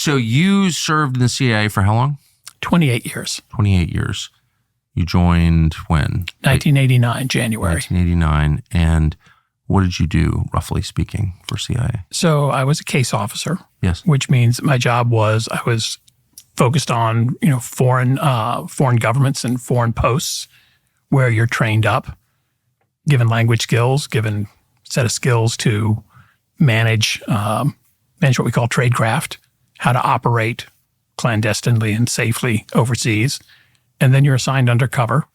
So you served in the CIA for how long? 28 years. 28 years. You joined when? 1989, January. 1989. And what did you do, roughly speaking, for CIA? So I was a case officer. Yes. Which means my job was I was focused on foreign governments and foreign posts where you're trained up, given language skills, given set of skills to manage what we call tradecraft, how to operate clandestinely and safely overseas. And then you're assigned undercover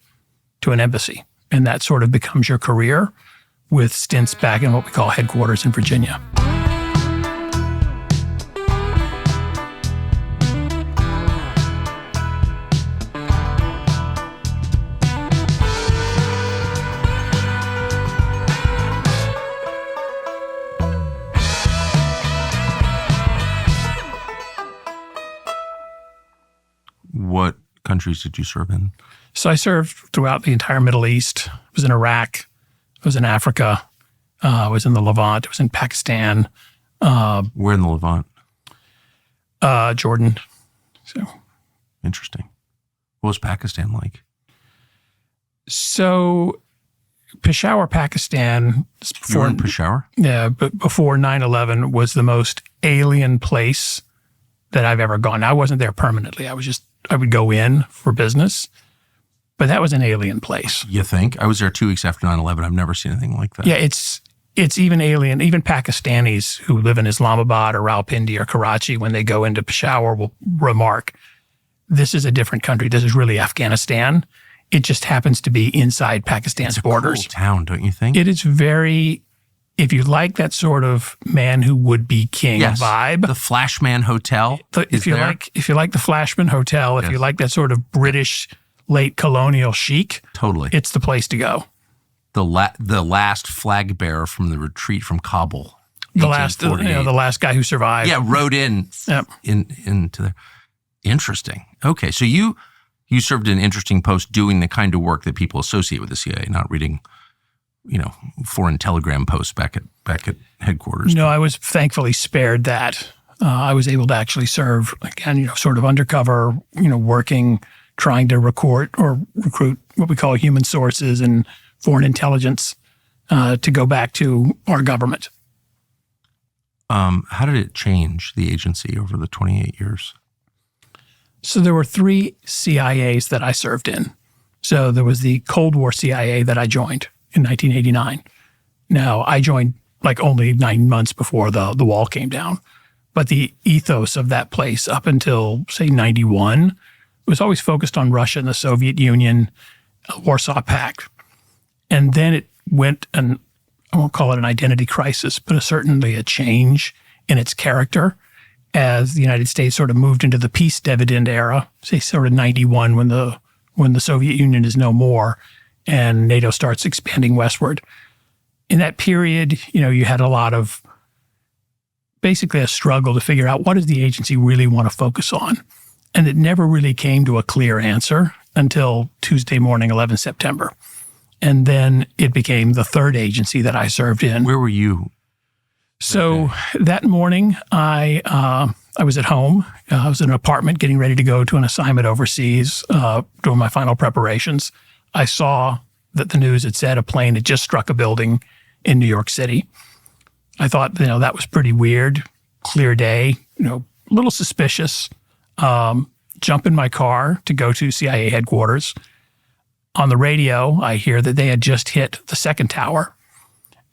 to an embassy. And that sort of becomes your career with stints back in what we call headquarters in Virginia. What countries did you serve in? So I served throughout the entire Middle East. I was in Iraq. I was in Africa. I was in the Levant. I was in Pakistan. Where in the Levant? Jordan. So interesting. What was Pakistan like? So Peshawar, Pakistan. You were in Peshawar? Yeah, but before 9/11 was the most alien place that I've ever gone. I wasn't there permanently. I would go in for business, but that was an alien place. You think? I was there 2 weeks after 9/11. I've never seen anything like that. Yeah, it's even alien. Even Pakistanis who live in Islamabad or Rawalpindi or Karachi, when they go into Peshawar, will remark, this is a different country. This is really Afghanistan. It just happens to be inside Pakistan's borders. It's a cool town, don't you think? It is very... If you like that sort of man who would be king vibe, the Flashman Hotel. If you like the Flashman Hotel, if you like that sort of British late colonial chic, totally, it's the place to go. The last flag bearer from the retreat from Kabul, the last guy who survived. Yeah, rode into there. Interesting. Okay, so you served an interesting post doing the kind of work that people associate with the CIA, not reading foreign telegram posts back at headquarters. No, I was thankfully spared that. I was able to actually serve, again, sort of undercover, working, trying to recruit what we call human sources and foreign intelligence to go back to our government. How did it change the agency over the 28 years? So there were 3 CIAs that I served in. So there was the Cold War CIA that I joined in 1989. Now, I joined only 9 months before the wall came down. But the ethos of that place up until, say, 91 was always focused on Russia and the Soviet Union, Warsaw Pact. And then it went, and I won't call it an identity crisis, but certainly a change in its character as the United States sort of moved into the peace dividend era, say sort of 91 when the Soviet Union is no more, and NATO starts expanding westward. In that period, you had a lot of basically a struggle to figure out what does the agency really want to focus on? And it never really came to a clear answer until Tuesday morning, 11 September. And then it became the 3rd agency that I served in. Where were you? So that morning, I was at home. I was in an apartment getting ready to go to an assignment overseas, doing my final preparations. I saw that the news had said a plane had just struck a building in New York City. I thought, that was pretty weird. Clear day, a little suspicious. Jump in my car to go to CIA headquarters. On the radio, I hear that they had just hit the 2nd tower.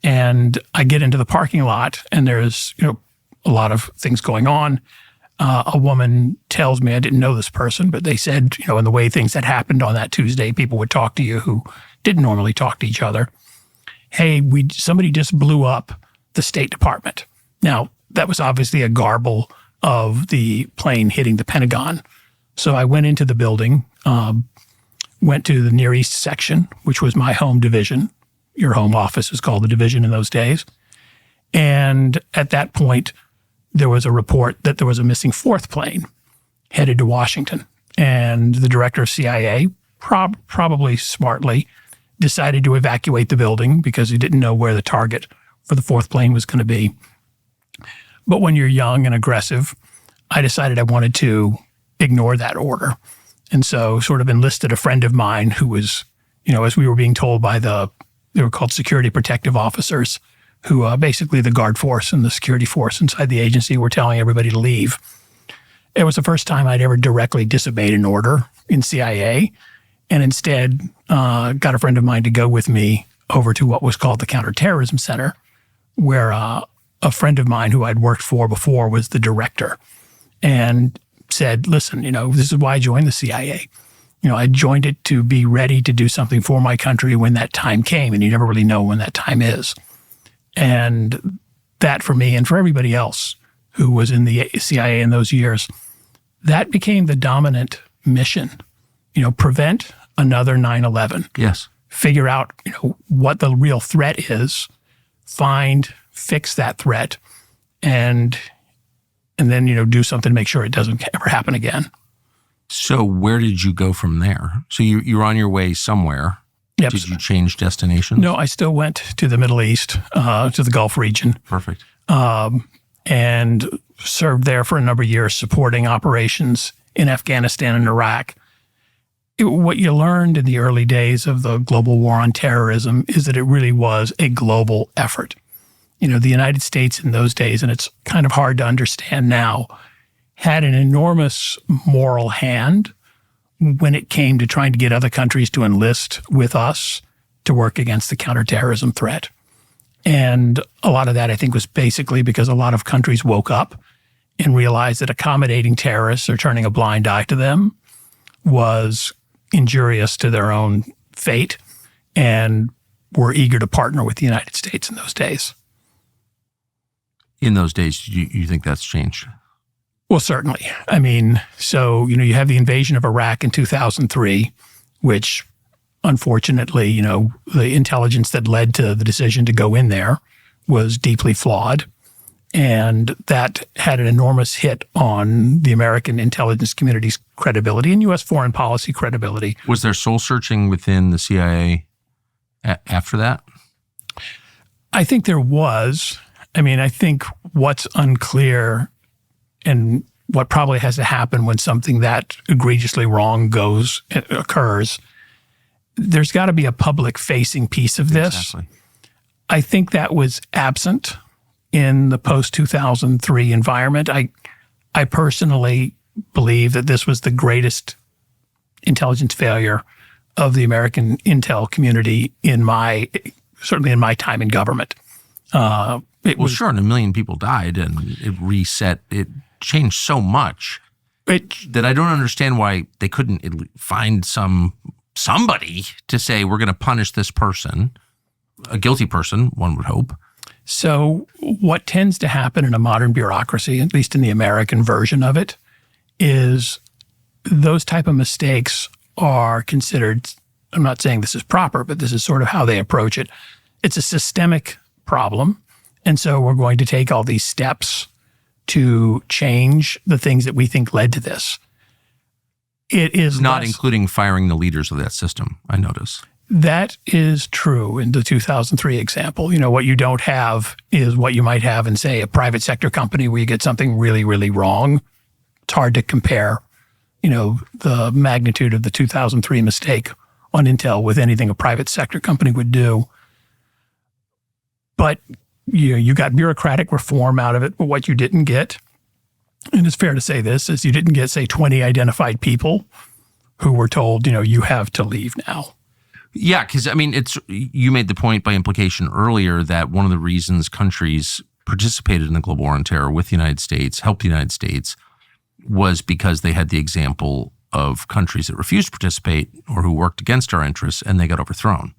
And I get into the parking lot, and there's, a lot of things going on. A woman tells me, I didn't know this person, but they said, in the way things had happened on that Tuesday, people would talk to you who didn't normally talk to each other. Hey, somebody just blew up the State Department. Now, that was obviously a garble of the plane hitting the Pentagon. So I went into the building, went to the Near East section, which was my home division. Your home office was called the division in those days. And at that point, there was a report that there was a missing 4th plane headed to Washington. And the director of CIA, probably smartly, decided to evacuate the building because he didn't know where the target for the 4th plane was going to be. But when you're young and aggressive, I decided I wanted to ignore that order. And so sort of enlisted a friend of mine who was, as we were being told by they were called security protective officers, who basically the guard force and the security force inside the agency were telling everybody to leave. It was the first time I'd ever directly disobeyed an order in CIA, and instead got a friend of mine to go with me over to what was called the Counterterrorism Center, where a friend of mine who I'd worked for before was the director, and said, listen, this is why I joined the CIA. I joined it to be ready to do something for my country when that time came, and you never really know when that time is. And that for me and for everybody else who was in the CIA in those years, that became the dominant mission. Prevent another 9/11. Yes. Figure out, what the real threat is, fix that threat, and then, do something to make sure it doesn't ever happen again. So where did you go from there? So you're on your way somewhere. Yep. Did you change destinations? No, I still went to the Middle East, to the Gulf region. Perfect. And served there for a number of years supporting operations in Afghanistan and Iraq. What you learned in the early days of the global war on terrorism is that it really was a global effort. The United States in those days, and it's kind of hard to understand now, had an enormous moral hand when it came to trying to get other countries to enlist with us to work against the counterterrorism threat. And a lot of that, I think, was basically because a lot of countries woke up and realized that accommodating terrorists or turning a blind eye to them was injurious to their own fate, and were eager to partner with the United States in those days. In those days, you think that's changed? Well, certainly. I mean, so, you have the invasion of Iraq in 2003, which unfortunately, the intelligence that led to the decision to go in there was deeply flawed. And that had an enormous hit on the American intelligence community's credibility and U.S. foreign policy credibility. Was there soul searching within the CIA after that? I think there was. I mean, I think what's unclear and what probably has to happen when something that egregiously wrong occurs, there's got to be a public-facing piece of this. Exactly. I think that was absent in the post-2003 environment. I personally believe that this was the greatest intelligence failure of the American intel community certainly in my time in government. Sure, and 1 million people died, and it reset. It changed so much that I don't understand why they couldn't find somebody to say, we're going to punish this person, a guilty person, one would hope. So what tends to happen in a modern bureaucracy, at least in the American version of it, is those type of mistakes are considered, I'm not saying this is proper, but this is sort of how they approach it. It's a systemic problem. And so we're going to take all these steps to change the things that we think led to this. It is not including firing the leaders of that system, I notice. That is true in the 2003 example. What you don't have is what you might have in, say, a private sector company where you get something really, really wrong. It's hard to compare, the magnitude of the 2003 mistake on Intel with anything a private sector company would do. But you got bureaucratic reform out of it, but what you didn't get, and it's fair to say this, is you didn't get, say, 20 identified people who were told, you have to leave now. Yeah, because, you made the point by implication earlier that one of the reasons countries participated in the global war on terror with the United States, helped the United States, was because they had the example of countries that refused to participate or who worked against our interests, and they got overthrown.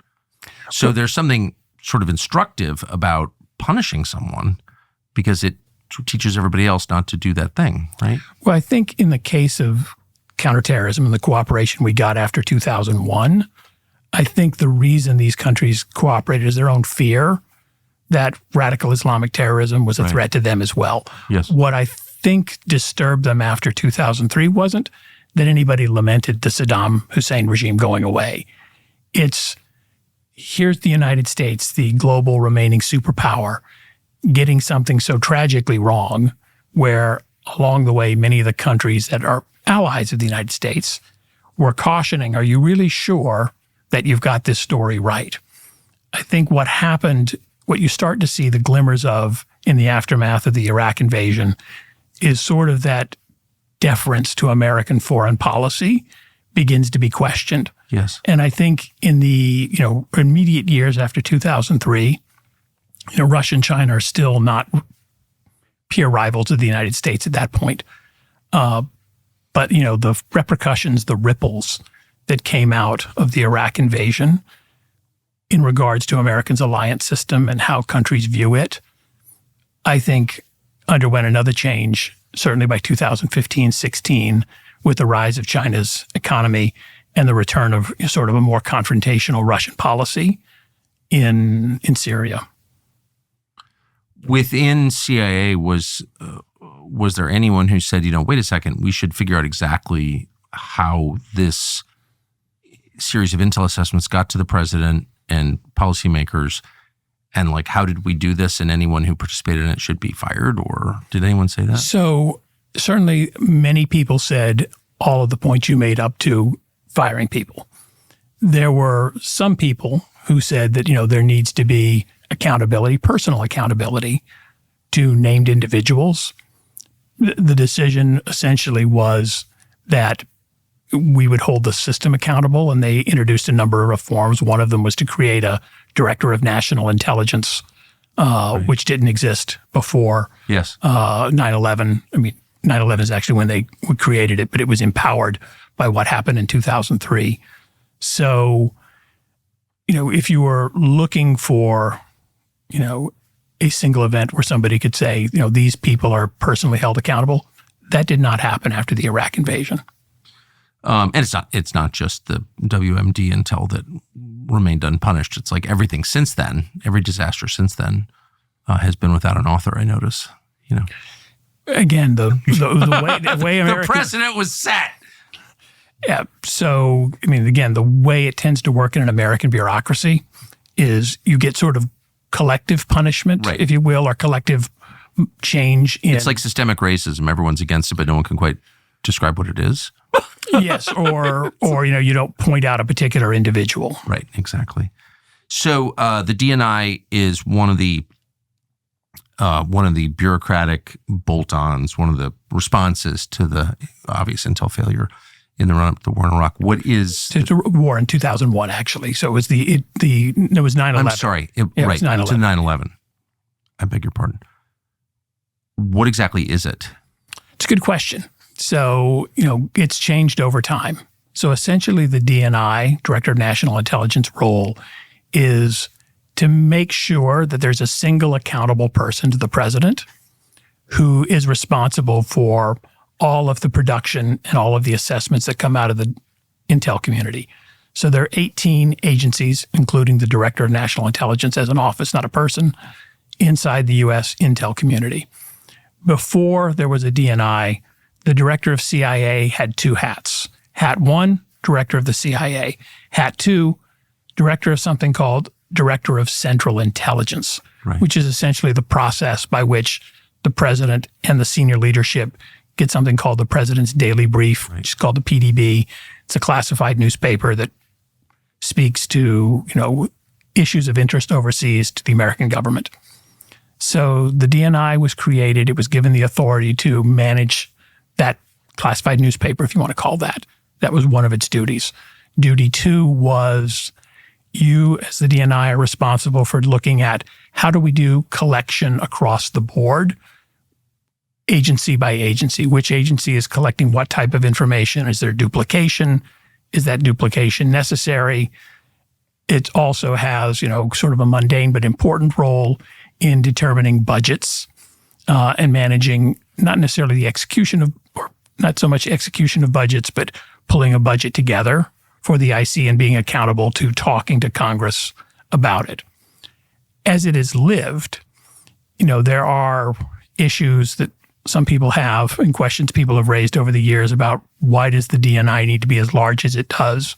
So there's something sort of instructive about punishing someone because it teaches everybody else not to do that thing, right? Well, I think in the case of counterterrorism and the cooperation we got after 2001, I think the reason these countries cooperated is their own fear that radical Islamic terrorism was a threat to them as well. Yes. What I think disturbed them after 2003 wasn't that anybody lamented the Saddam Hussein regime going away. It's, here's the United States, the global remaining superpower, getting something so tragically wrong where along the way, many of the countries that are allies of the United States were cautioning, are you really sure that you've got this story right? I think what happened, what you start to see the glimmers of in the aftermath of the Iraq invasion is sort of that deference to American foreign policy begins to be questioned. Yes. And I think in the, immediate years after 2003, Russia and China are still not peer rivals of the United States at that point. But, the repercussions, the ripples that came out of the Iraq invasion in regards to Americans' alliance system and how countries view it, I think underwent another change, certainly by 2015-16, with the rise of China's economy and the return of sort of a more confrontational Russian policy in Syria. Within CIA, was there anyone who said, wait a second, we should figure out exactly how this series of intel assessments got to the president and policymakers, and how did we do this, and anyone who participated in it should be fired? Or did anyone say that? So certainly many people said all of the points you made up to firing people. There were some people who said that, there needs to be accountability, personal accountability to named individuals. The decision essentially was that we would hold the system accountable, and they introduced a number of reforms. One of them was to create a director of national intelligence, which didn't exist before 9/11. I mean, 9/11 is actually when they created it, but it was empowered by what happened in 2003. So, if you were looking for, a single event where somebody could say, these people are personally held accountable, that did not happen after the Iraq invasion. And it's not just the WMD intel that remained unpunished. It's like everything since then, every disaster since then has been without an author, I notice, Again, the way America, the precedent was set. Yeah. So, again, the way it tends to work in an American bureaucracy is you get sort of collective punishment, right, if you will, or collective change in. It's like systemic racism. Everyone's against it, but no one can quite describe what it is. Yes, or you don't point out a particular individual. Right, exactly. So the DNI is one of the bureaucratic bolt-ons, one of the responses to the obvious intel failure in the run-up to the war in Iraq. What is the war in 2001? Actually, so it was it was 9/11. I'm sorry, It was 9/11. To 9/11. I beg your pardon. What exactly is it? It's a good question. So, it's changed over time. So essentially the DNI, Director of National Intelligence role, is to make sure that there's a single accountable person to the president who is responsible for all of the production and all of the assessments that come out of the intel community. So there are 18 agencies, including the Director of National Intelligence as an office, not a person, inside the U.S. intel community. Before there was a DNI, the director of CIA had two hats. Hat one, director of the CIA. Hat two, director of something called Director of Central Intelligence, right, which is essentially the process by which the president and the senior leadership get something called the President's Daily Brief, right, which is called the PDB. It's a classified newspaper that speaks to, issues of interest overseas to the American government. So the DNI was created. It was given the authority to manage that classified newspaper, if you want to call that. That was one of its duties. Duty two was you, as the DNI, are responsible for looking at how do we do collection across the board, agency by agency. Which agency is collecting what type of information? Is there duplication? Is that duplication necessary? It also has, sort of a mundane but important role in determining budgets and managing not necessarily the execution of, or not so much execution of budgets, but pulling a budget together for the IC and being accountable to talking to Congress about it. As it is lived, there are issues that some people have and questions people have raised over the years about why does the DNI need to be as large as it does?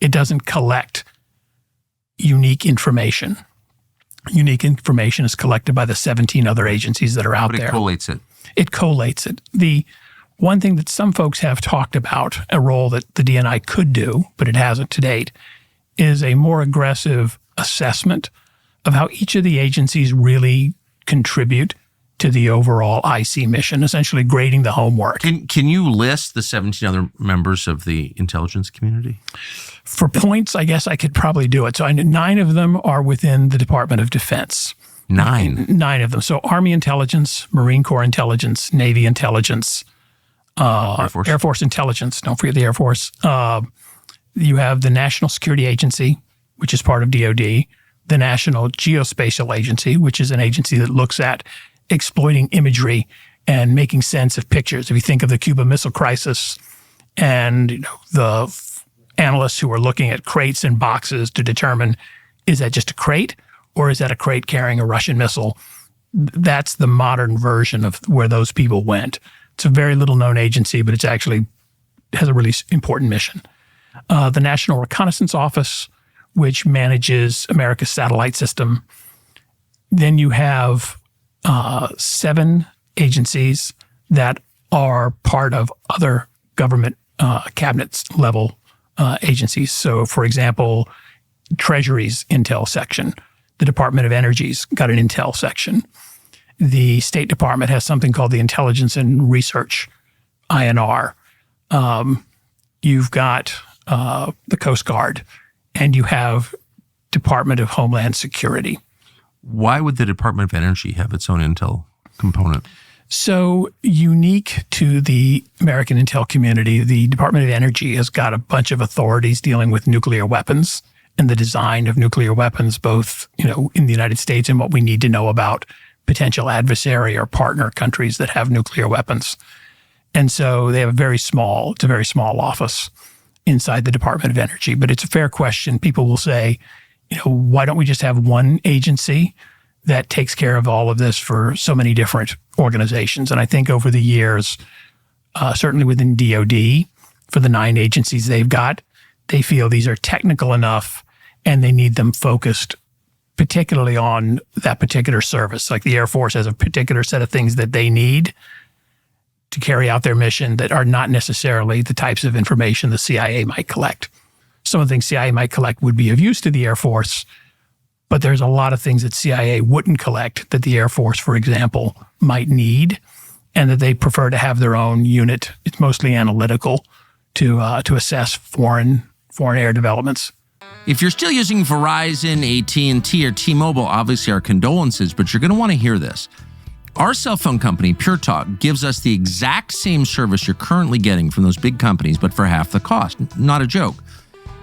It doesn't collect unique information. Unique information is collected by the 17 other agencies that are out there. But it collates it. It collates it. The one thing that some folks have talked about, a role that the DNI could do, but it hasn't to date, is a more aggressive assessment of how each of the agencies really contribute to the overall IC mission, essentially grading the homework. Can you list the 17 other members of the intelligence community? For points, I guess I could probably do it. So I know 9 of them are within the Department of Defense. 9? 9 of them. So Army intelligence, Marine Corps intelligence, Navy intelligence, Air Force intelligence. Don't forget the Air Force. You have the National Security Agency, which is part of DOD, the National Geospatial Agency, which is an agency that looks at exploiting imagery and making sense of pictures. If you think of the Cuban Missile Crisis and the analysts who are looking at crates and boxes to determine, is that just a crate or is that a crate carrying a Russian missile? That's the modern version of where those people went. It's a very little known agency, but it's actually has a really important mission. The National Reconnaissance Office, which manages America's satellite system. Then you have 7 agencies that are part of other government cabinet level agencies. So, for example, Treasury's Intel section, the Department of Energy's got an Intel section. The State Department has something called the Intelligence and Research, INR. You've got the Coast Guard, and you have Department of Homeland Security. Why would the Department of Energy have its own intel component? So unique to the American intel community, the Department of Energy has got a bunch of authorities dealing with nuclear weapons and the design of nuclear weapons, both in the United States and what we need to know about potential adversary or partner countries that have nuclear weapons. And so they have it's a very small office inside the Department of Energy. But it's a fair question. People will say, why don't we just have one agency that takes care of all of this for so many different organizations? And I think over the years, certainly within DOD, for the 9 agencies they've got, they feel these are technical enough and they need them focused particularly on that particular service. Like the Air Force has a particular set of things that they need to carry out their mission that are not necessarily the types of information the CIA might collect. Some of the things CIA might collect would be of use to the Air Force, but there's a lot of things that CIA wouldn't collect that the Air Force, for example, might need, and that they prefer to have their own unit. It's mostly analytical to assess foreign air developments. If you're still using Verizon, AT&T, or T-Mobile, obviously our condolences, but you're going to want to hear this. Our cell phone company, Pure Talk, gives us the exact same service you're currently getting from those big companies, but for half the cost. Not a joke.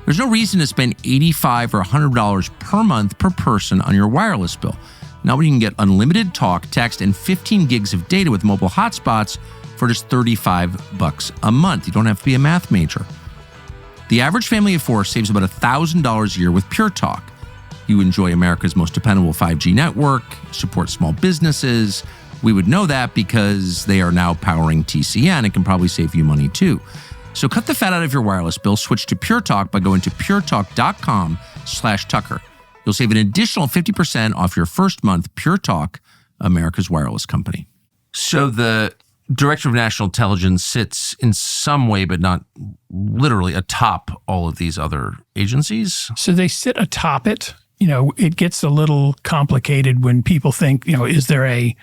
There's no reason to spend $85 or $100 per month per person on your wireless bill. Now you can get unlimited talk, text, and 15 gigs of data with mobile hotspots for just $35 a month. You don't have to be a math major. The average family of 4 saves about $1,000 a year with Pure Talk. You enjoy America's most dependable 5G network, support small businesses. We would know that because they are now powering TCN. It can probably save you money too. So cut the fat out of your wireless bill, switch to Pure Talk by going to puretalk.com/Tucker. You'll save an additional 50% off your first month. Pure Talk, America's wireless company. So the Director of National Intelligence sits in some way, but not literally atop all of these other agencies. So they sit atop it. It gets a little complicated when people think, is there a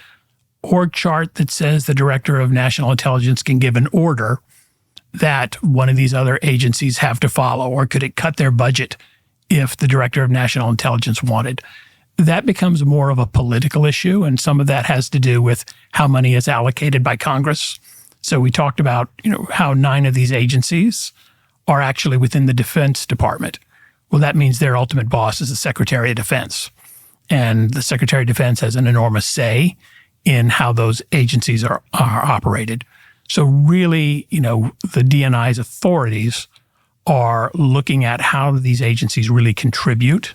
org chart that says the Director of National Intelligence can give an order that one of these other agencies have to follow, or could it cut their budget if the Director of National Intelligence wanted? That becomes more of a political issue, and some of that has to do with how money is allocated by Congress. So we talked about, how 9 of these agencies are actually within the Defense Department. Well, that means their ultimate boss is the Secretary of Defense, and the Secretary of Defense has an enormous say in how those agencies are operated. So really, the DNI's authorities are looking at how these agencies really contribute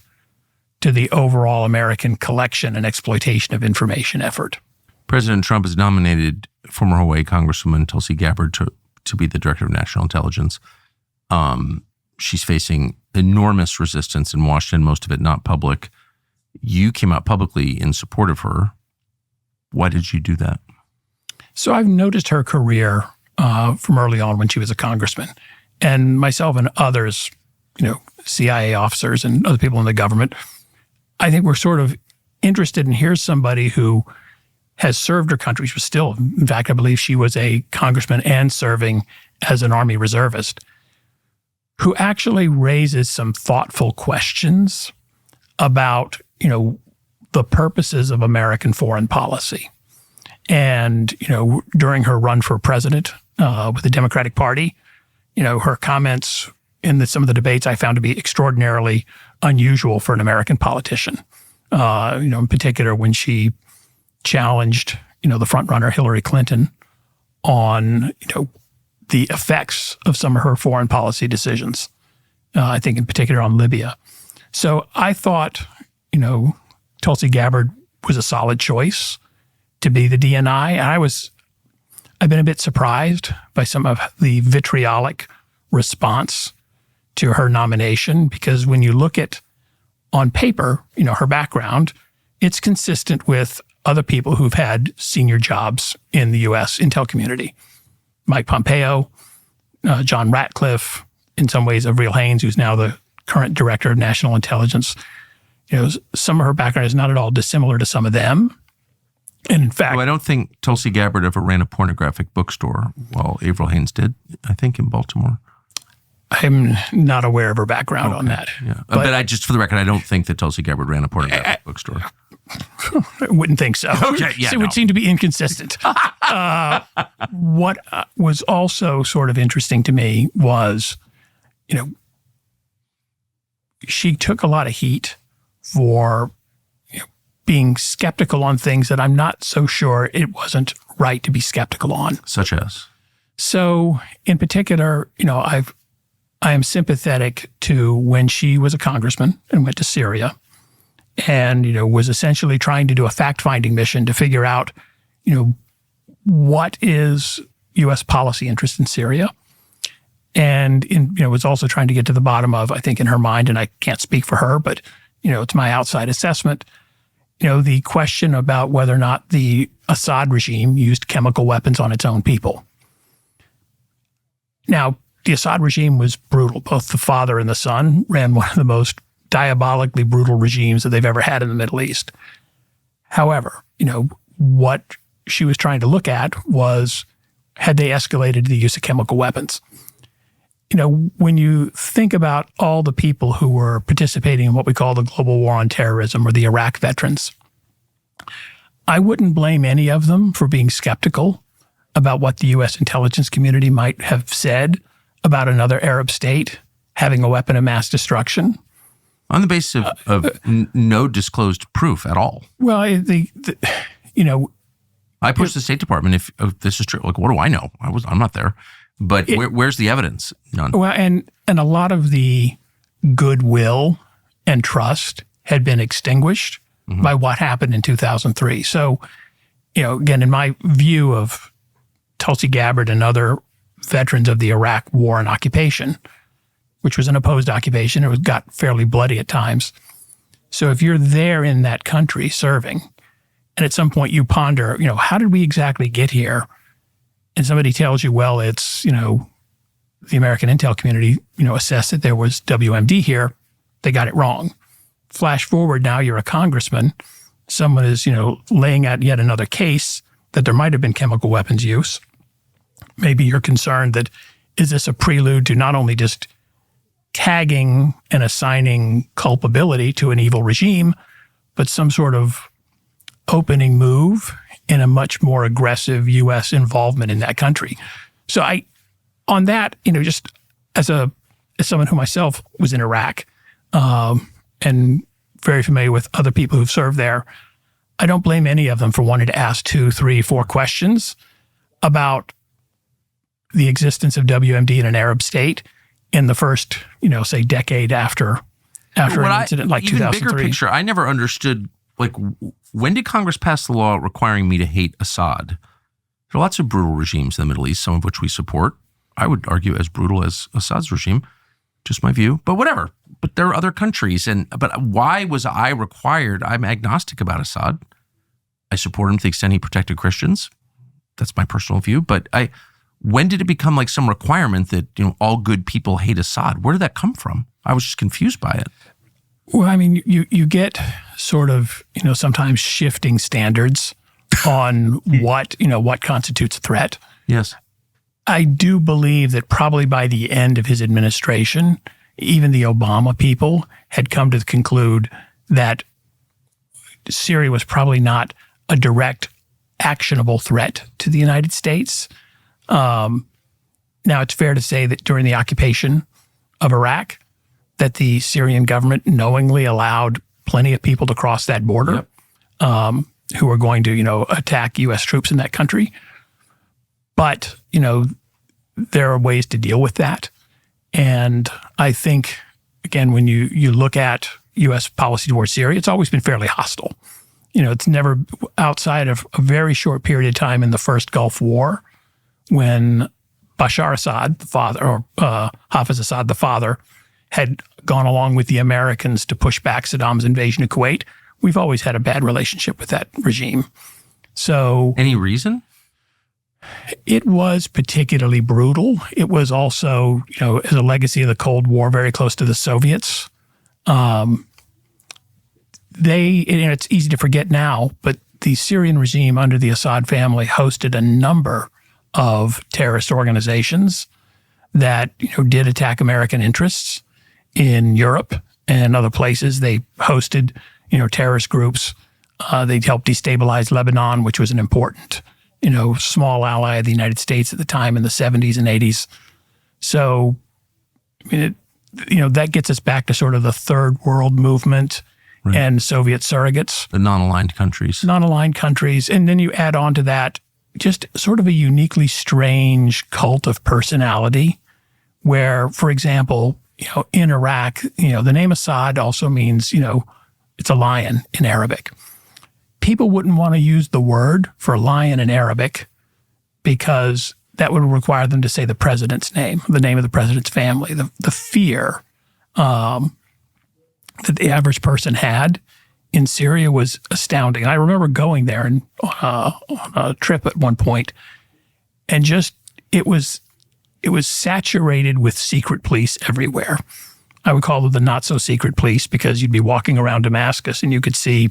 to the overall American collection and exploitation of information effort. President Trump has nominated former Hawaii Congresswoman Tulsi Gabbard to be the Director of National Intelligence. She's facing enormous resistance in Washington, most of it not public. You came out publicly in support of her. Why did you do that? So I've noticed her career from early on when she was a congressman, and myself and others, CIA officers and other people in the government, I think we're sort of interested in here's somebody who has served her country. She was still, in fact, I believe she was a congressman and serving as an Army reservist, who actually raises some thoughtful questions about, the purposes of American foreign policy. And, during her run for president with the Democratic Party, her comments in some of the debates I found to be extraordinarily unusual for an American politician. In particular, when she challenged, the frontrunner Hillary Clinton on, the effects of some of her foreign policy decisions, I think in particular on Libya. So I thought, Tulsi Gabbard was a solid choice to be the DNI. And I've been a bit surprised by some of the vitriolic response to her nomination, because when you look at on paper, her background, it's consistent with other people who've had senior jobs in the U.S. intel community. Mike Pompeo, John Ratcliffe, in some ways Avril Haines, who's now the current director of national intelligence. Some of her background is not at all dissimilar to some of them. And in fact, I don't think Tulsi Gabbard ever ran a pornographic bookstore, while Avril Haines did, I think, in Baltimore. I'm not aware of her background on that. Yeah. But I just, for the record, I don't think that Tulsi Gabbard ran a pornographic bookstore. I wouldn't think so. Okay, yeah, so it would seem to be inconsistent. What was also sort of interesting to me was, she took a lot of heat for being skeptical on things that I'm not so sure it wasn't right to be skeptical on. Such as? So in particular, I am sympathetic to when she was a congressman and went to Syria and, was essentially trying to do a fact-finding mission to figure out, what is U.S. policy interest in Syria. And, was also trying to get to the bottom of, I think in her mind, and I can't speak for her, but, it's my outside assessment, the question about whether or not the Assad regime used chemical weapons on its own people. Now, the Assad regime was brutal. Both the father and the son ran one of the most diabolically brutal regimes that they've ever had in the Middle East. However, what she was trying to look at was, had they escalated to the use of chemical weapons? When you think about all the people who were participating in what we call the global war on terrorism, or the Iraq veterans, I wouldn't blame any of them for being skeptical about what the U.S. intelligence community might have said about another Arab state having a weapon of mass destruction. On the basis of no disclosed proof at all. Well, I pushed the State Department if this is true. Like, what do I know? I'm not there. But where's the evidence? None. Well, and a lot of the goodwill and trust had been extinguished by what happened in 2003. So, again, in my view of Tulsi Gabbard and other veterans of the Iraq war and occupation, which was an opposed occupation, it got fairly bloody at times. So if you're there in that country serving, and at some point you ponder, how did we exactly get here? And somebody tells you, well, it's, the American intel community, assessed that there was WMD here. They got it wrong. Flash forward now, you're a congressman. Someone is, laying out yet another case that there might have been chemical weapons use. Maybe you're concerned that, is this a prelude to not only just tagging and assigning culpability to an evil regime, but some sort of opening move in a much more aggressive U.S. involvement in that country. So on that, just as someone who myself was in Iraq and very familiar with other people who've served there, I don't blame any of them for wanting to ask 2, 3, 4 questions about the existence of WMD in an Arab state in the first, say, decade after an incident like 2003. Even bigger picture, I never understood, when did Congress pass the law requiring me to hate Assad? There are lots of brutal regimes in the Middle East, some of which we support. I would argue as brutal as Assad's regime, just my view, but whatever. But there are other countries. But why was I required? I'm agnostic about Assad. I support him to the extent he protected Christians. That's my personal view. But when did it become like some requirement that, all good people hate Assad? Where did that come from? I was just confused by it. Well, I mean, you get sort of, sometimes shifting standards on what constitutes a threat. Yes. I do believe that probably by the end of his administration, even the Obama people had come to conclude that Syria was probably not a direct, actionable threat to the United States. Now, it's fair to say that during the occupation of Iraq, that the Syrian government knowingly allowed plenty of people to cross that border who were going to, attack U.S. troops in that country. But, there are ways to deal with that. And I think, again, when you look at U.S. policy towards Syria, it's always been fairly hostile. It's never outside of a very short period of time in the first Gulf War when Bashar Assad, the father, or Hafiz Assad, the father, had gone along with the Americans to push back Saddam's invasion of Kuwait. We've always had a bad relationship with that regime. So, any reason? It was particularly brutal. It was also, as a legacy of the Cold War, very close to the Soviets. It's easy to forget now, but the Syrian regime under the Assad family hosted a number of terrorist organizations that, did attack American interests in Europe and other places. They hosted, terrorist groups. They helped destabilize Lebanon, which was an important, small ally of the United States at the time in the 70s and 80s. So, that gets us back to sort of the third world movement and Soviet surrogates. The non-aligned countries. Non-aligned countries. And then you add on to that just sort of a uniquely strange cult of personality where, for example, in Iraq, the name Assad also means, it's a lion in Arabic. People wouldn't want to use the word for lion in Arabic because that would require them to say the president's name, the name of the president's family. The fear that the average person had in Syria was astounding. I remember going there and on a trip at one point, and just it was saturated with secret police everywhere. I would call it the not so secret police because you'd be walking around Damascus and you could see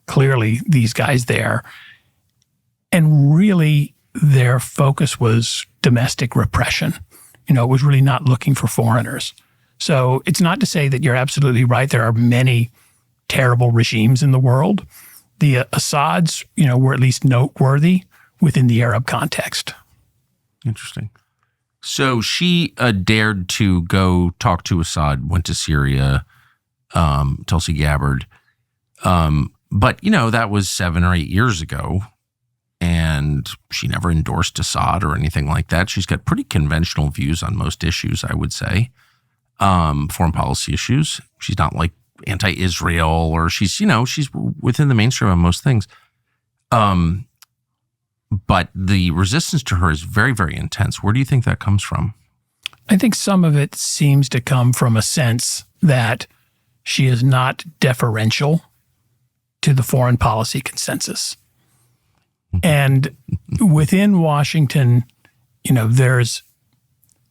clearly these guys there. And really their focus was domestic repression. It was really not looking for foreigners. So it's not to say that you're absolutely right. There are many terrible regimes in the world. The Assads, were at least noteworthy within the Arab context. Interesting. So she dared to go talk to Assad, went to Syria, Tulsi Gabbard. But, that was 7 or 8 years ago. And she never endorsed Assad or anything like that. She's got pretty conventional views on most issues, I would say. Foreign policy issues. She's not like anti-Israel or she's within the mainstream on most things. But the resistance to her is very, very intense. Where do you think that comes from? I think some of it seems to come from a sense that she is not deferential to the foreign policy consensus. And within Washington, there is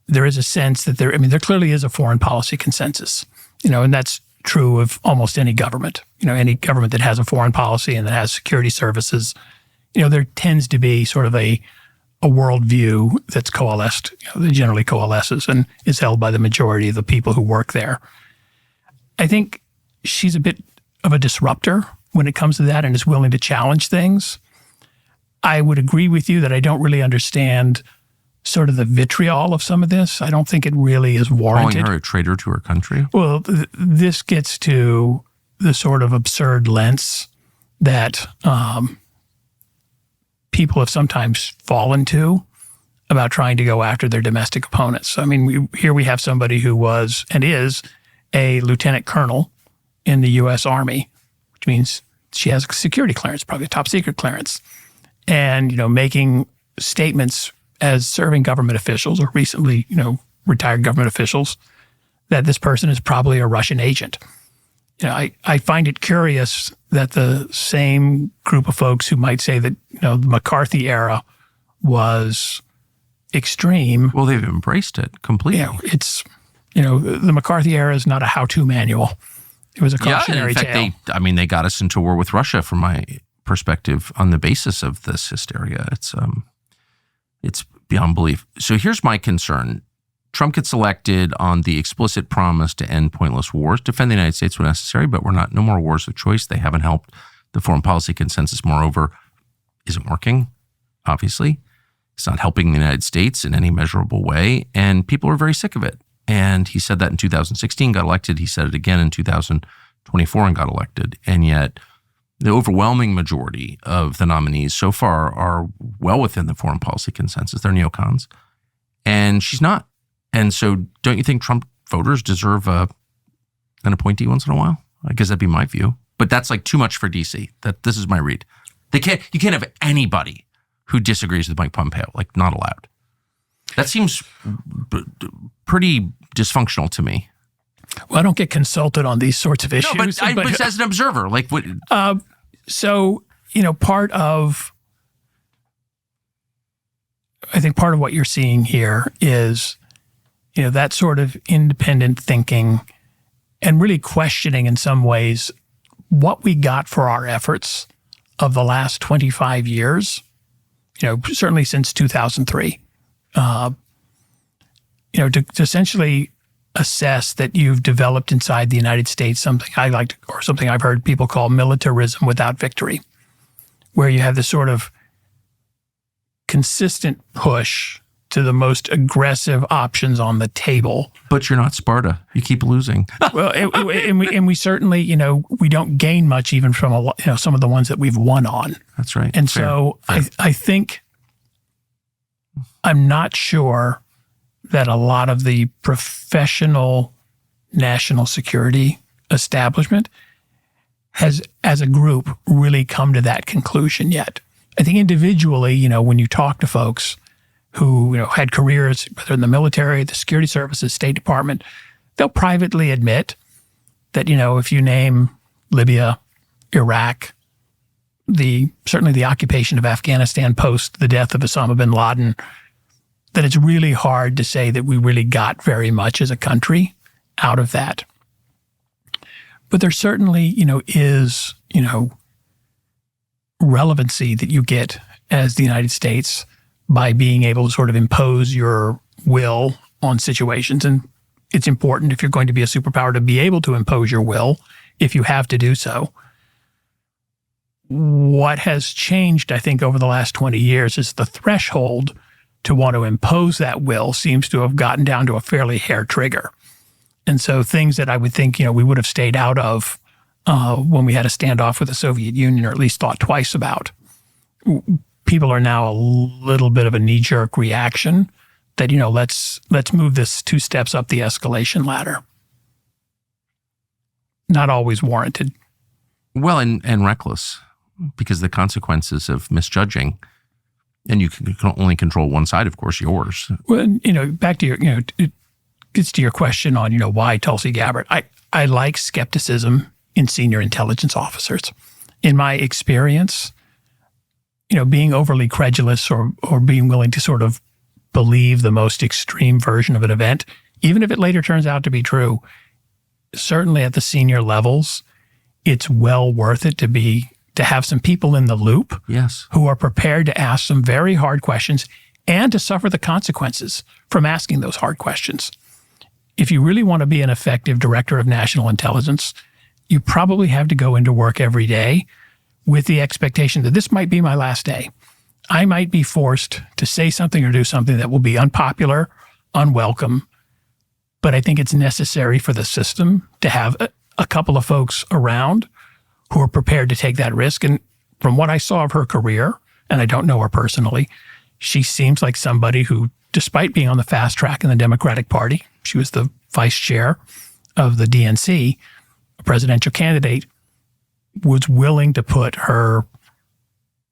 a sense that there clearly is a foreign policy consensus, and that's true of almost any government. Any government that has a foreign policy and that has security services, there tends to be sort of a worldview that's coalesced, that generally coalesces and is held by the majority of the people who work there. I think she's a bit of a disruptor when it comes to that and is willing to challenge things. I would agree with you that I don't really understand sort of the vitriol of some of this. I don't think it really is warranted. Calling her a traitor to her country? Well, this gets to the sort of absurd lens that people have sometimes fallen to about trying to go after their domestic opponents. I mean, here we have somebody who was and is a lieutenant colonel in the U.S. Army, which means she has a security clearance, probably a top secret clearance, and, making statements as serving government officials or recently, retired government officials that this person is probably a Russian agent. I find it curious that the same group of folks who might say that, the McCarthy era was extreme. Well, they've embraced it completely. It's, the McCarthy era is not a how-to manual. It was a cautionary tale. In fact, they got us into war with Russia from my perspective on the basis of this hysteria. It's beyond belief. So here's my concern. Trump gets elected on the explicit promise to end pointless wars, defend the United States when necessary, but no more wars of choice. They haven't helped. The foreign policy consensus, moreover, isn't working, obviously. It's not helping the United States in any measurable way, and people are very sick of it. And he said that in 2016, got elected. He said it again in 2024 and got elected. And yet the overwhelming majority of the nominees so far are well within the foreign policy consensus. They're neocons. And she's not. And so don't you think Trump voters deserve an appointee once in a while? I guess that'd be my view. But that's like too much for DC. This is my read. You can't have anybody who disagrees with Mike Pompeo, like not allowed. That seems pretty dysfunctional to me. Well, I don't get consulted on these sorts of issues. No, but as an observer, like what? I think part of what you're seeing here is, that sort of independent thinking and really questioning in some ways what we got for our efforts of the last 25 years, certainly since 2003. To essentially assess that you've developed inside the United States something something I've heard people call militarism without victory, where you have this sort of consistent push to the most aggressive options on the table. But you're not Sparta. You keep losing. Well, and we certainly, we don't gain much even from some of the ones that we've won on. That's right. And so I think I'm not sure that a lot of the professional national security establishment has, as a group, really come to that conclusion yet. I think individually, when you talk to folks who, had careers, whether in the military, the security services, State Department, they'll privately admit that, if you name Libya, Iraq, certainly the occupation of Afghanistan post the death of Osama bin Laden, that it's really hard to say that we really got very much as a country out of that. But there certainly, is, relevancy that you get as the United States by being able to sort of impose your will on situations. And it's important, if you're going to be a superpower, to be able to impose your will if you have to do so. What has changed, I think, over the last 20 years is the threshold to want to impose that will seems to have gotten down to a fairly hair trigger. And so things that I would think, we would have stayed out of when we had a standoff with the Soviet Union, or at least thought twice about, people are now a little bit of a knee-jerk reaction that, let's move this 2 steps up the escalation ladder. Not always warranted. Well, and reckless, because the consequences of misjudging, and you can only control one side, of course, yours. Well, back to your, it gets to your question on, why Tulsi Gabbard. I like skepticism in senior intelligence officers. In my experience, being overly credulous or being willing to sort of believe the most extreme version of an event, even if it later turns out to be true, certainly at the senior levels, it's well worth it to have some people in the loop, yes, who are prepared to ask some very hard questions and to suffer the consequences from asking those hard questions. If you really want to be an effective director of national intelligence, you probably have to go into work every day with the expectation that this might be my last day. I might be forced to say something or do something that will be unpopular, unwelcome, but I think it's necessary for the system to have a couple of folks around who are prepared to take that risk. And from what I saw of her career, and I don't know her personally, she seems like somebody who, despite being on the fast track in the Democratic Party, she was the vice chair of the DNC, a presidential candidate, was willing to put her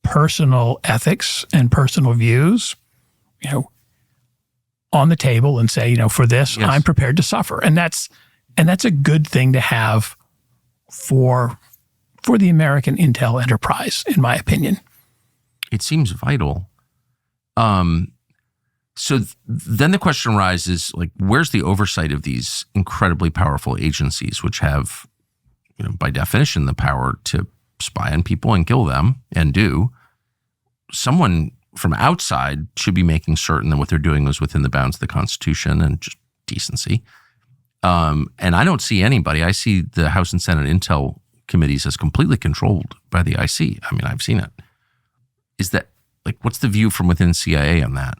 personal ethics and personal views, on the table and say, for this, yes, I'm prepared to suffer. And that's a good thing to have for the American intel enterprise, in my opinion. It seems vital. Then the question arises, like, where's the oversight of these incredibly powerful agencies, which have, by definition, the power to spy on people and kill them, and do? Someone from outside should be making certain that what they're doing was within the bounds of the Constitution and just decency. And I don't see anybody. I see the House and Senate Intel committees as completely controlled by the IC. I mean, I've seen it. Is that, like, what's the view from within CIA on that?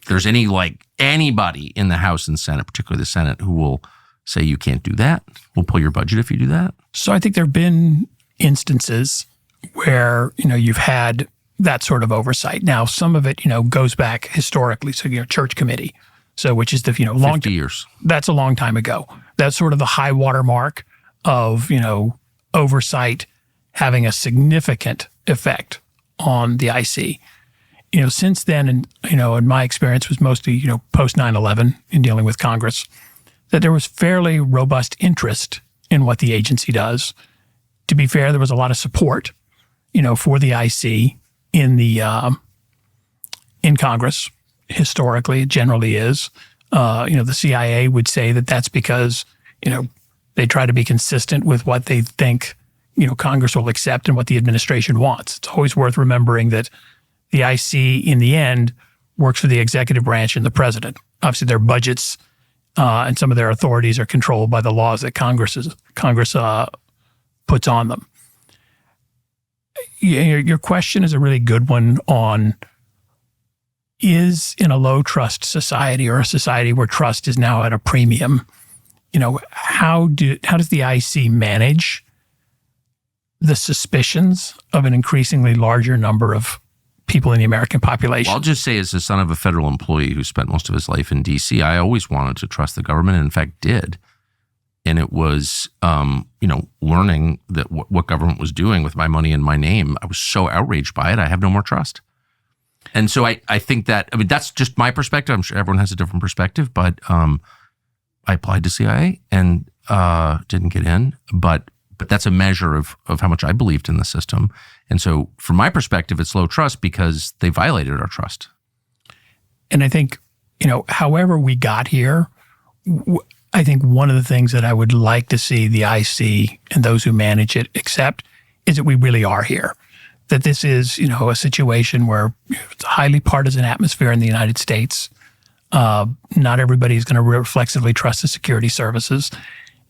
There's anybody in the House and Senate, particularly the Senate, who will say you can't do that? We'll pull your budget if you do that? So I think there have been instances where, you've had that sort of oversight. Now, some of it, goes back historically. So, Church Committee. So, which is the, long 50 years. That's a long time ago. That's sort of the high water mark of, oversight having a significant effect on the IC. Since then, and, in my experience was mostly, post 9/11 in dealing with Congress, that there was fairly robust interest in what the agency does. To be fair, there was a lot of support, for the IC in Congress. Historically, it generally is. The CIA would say that that's because, they try to be consistent with what they think, Congress will accept and what the administration wants. It's always worth remembering that the IC, in the end, works for the executive branch and the president. Obviously, their budgets and some of their authorities are controlled by the laws that Congress puts on them. Your question is a really good one on, is in a low trust society or a society where trust is now at a premium, how does the IC manage the suspicions of an increasingly larger number of people in the American population? Well, I'll just say, as the son of a federal employee who spent most of his life in D.C., I always wanted to trust the government, and in fact did. And it was, learning that what government was doing with my money and my name, I was so outraged by it, I have no more trust. And so I think that, that's just my perspective. I'm sure everyone has a different perspective, but I applied to CIA and didn't get in. But that's a measure of how much I believed in the system. And so from my perspective, it's low trust because they violated our trust. And I think, however we got here, I think one of the things that I would like to see the IC and those who manage it accept is that we really are here. That this is, a situation where it's a highly partisan atmosphere in the United States. Not everybody is going to reflexively trust the security services.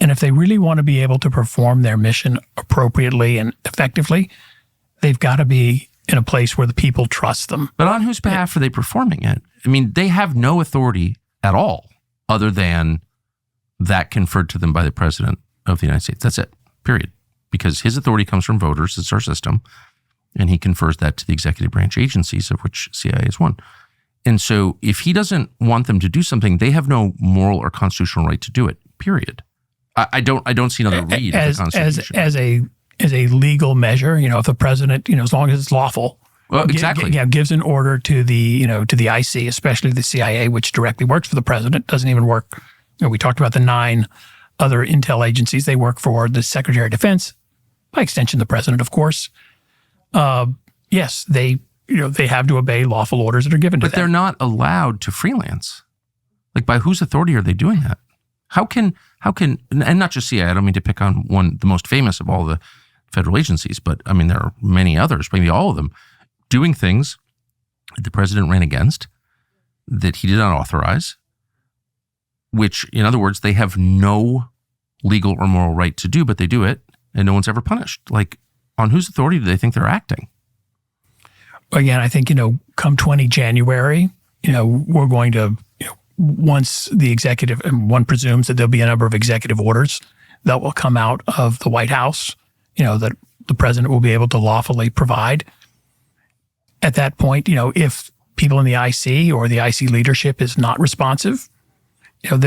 And if they really want to be able to perform their mission appropriately and effectively, they've got to be in a place where the people trust them. But on whose behalf are they performing it? They have no authority at all other than that conferred to them by the President of the United States. That's it, period. Because his authority comes from voters. It's our system. And he confers that to the executive branch agencies, of which CIA is one. And so if he doesn't want them to do something, they have no moral or constitutional right to do it, period. I don't see another read of the Constitution. As a legal measure, if the president, as long as it's lawful, well, exactly, gives an order to the, to the IC, especially the CIA, which directly works for the president, doesn't even work. We talked about the 9 other intel agencies. They work for the Secretary of Defense, by extension, the president, of course. Yes, they have to obey lawful orders that are given to them. But they're not allowed to freelance. Like, by whose authority are they doing that? How can, and not just CIA, I don't mean to pick on the most famous of all the federal agencies, but there are many others, maybe all of them, doing things that the president ran against, that he did not authorize, which, in other words, they have no legal or moral right to do, but they do it, and no one's ever punished. Like, on whose authority do they think they're acting? Again, I think, come 20 January, we're going to, once the executive, and one presumes that there'll be a number of executive orders that will come out of the White House, that the president will be able to lawfully provide. At that point, if people in the IC or the IC leadership is not responsive,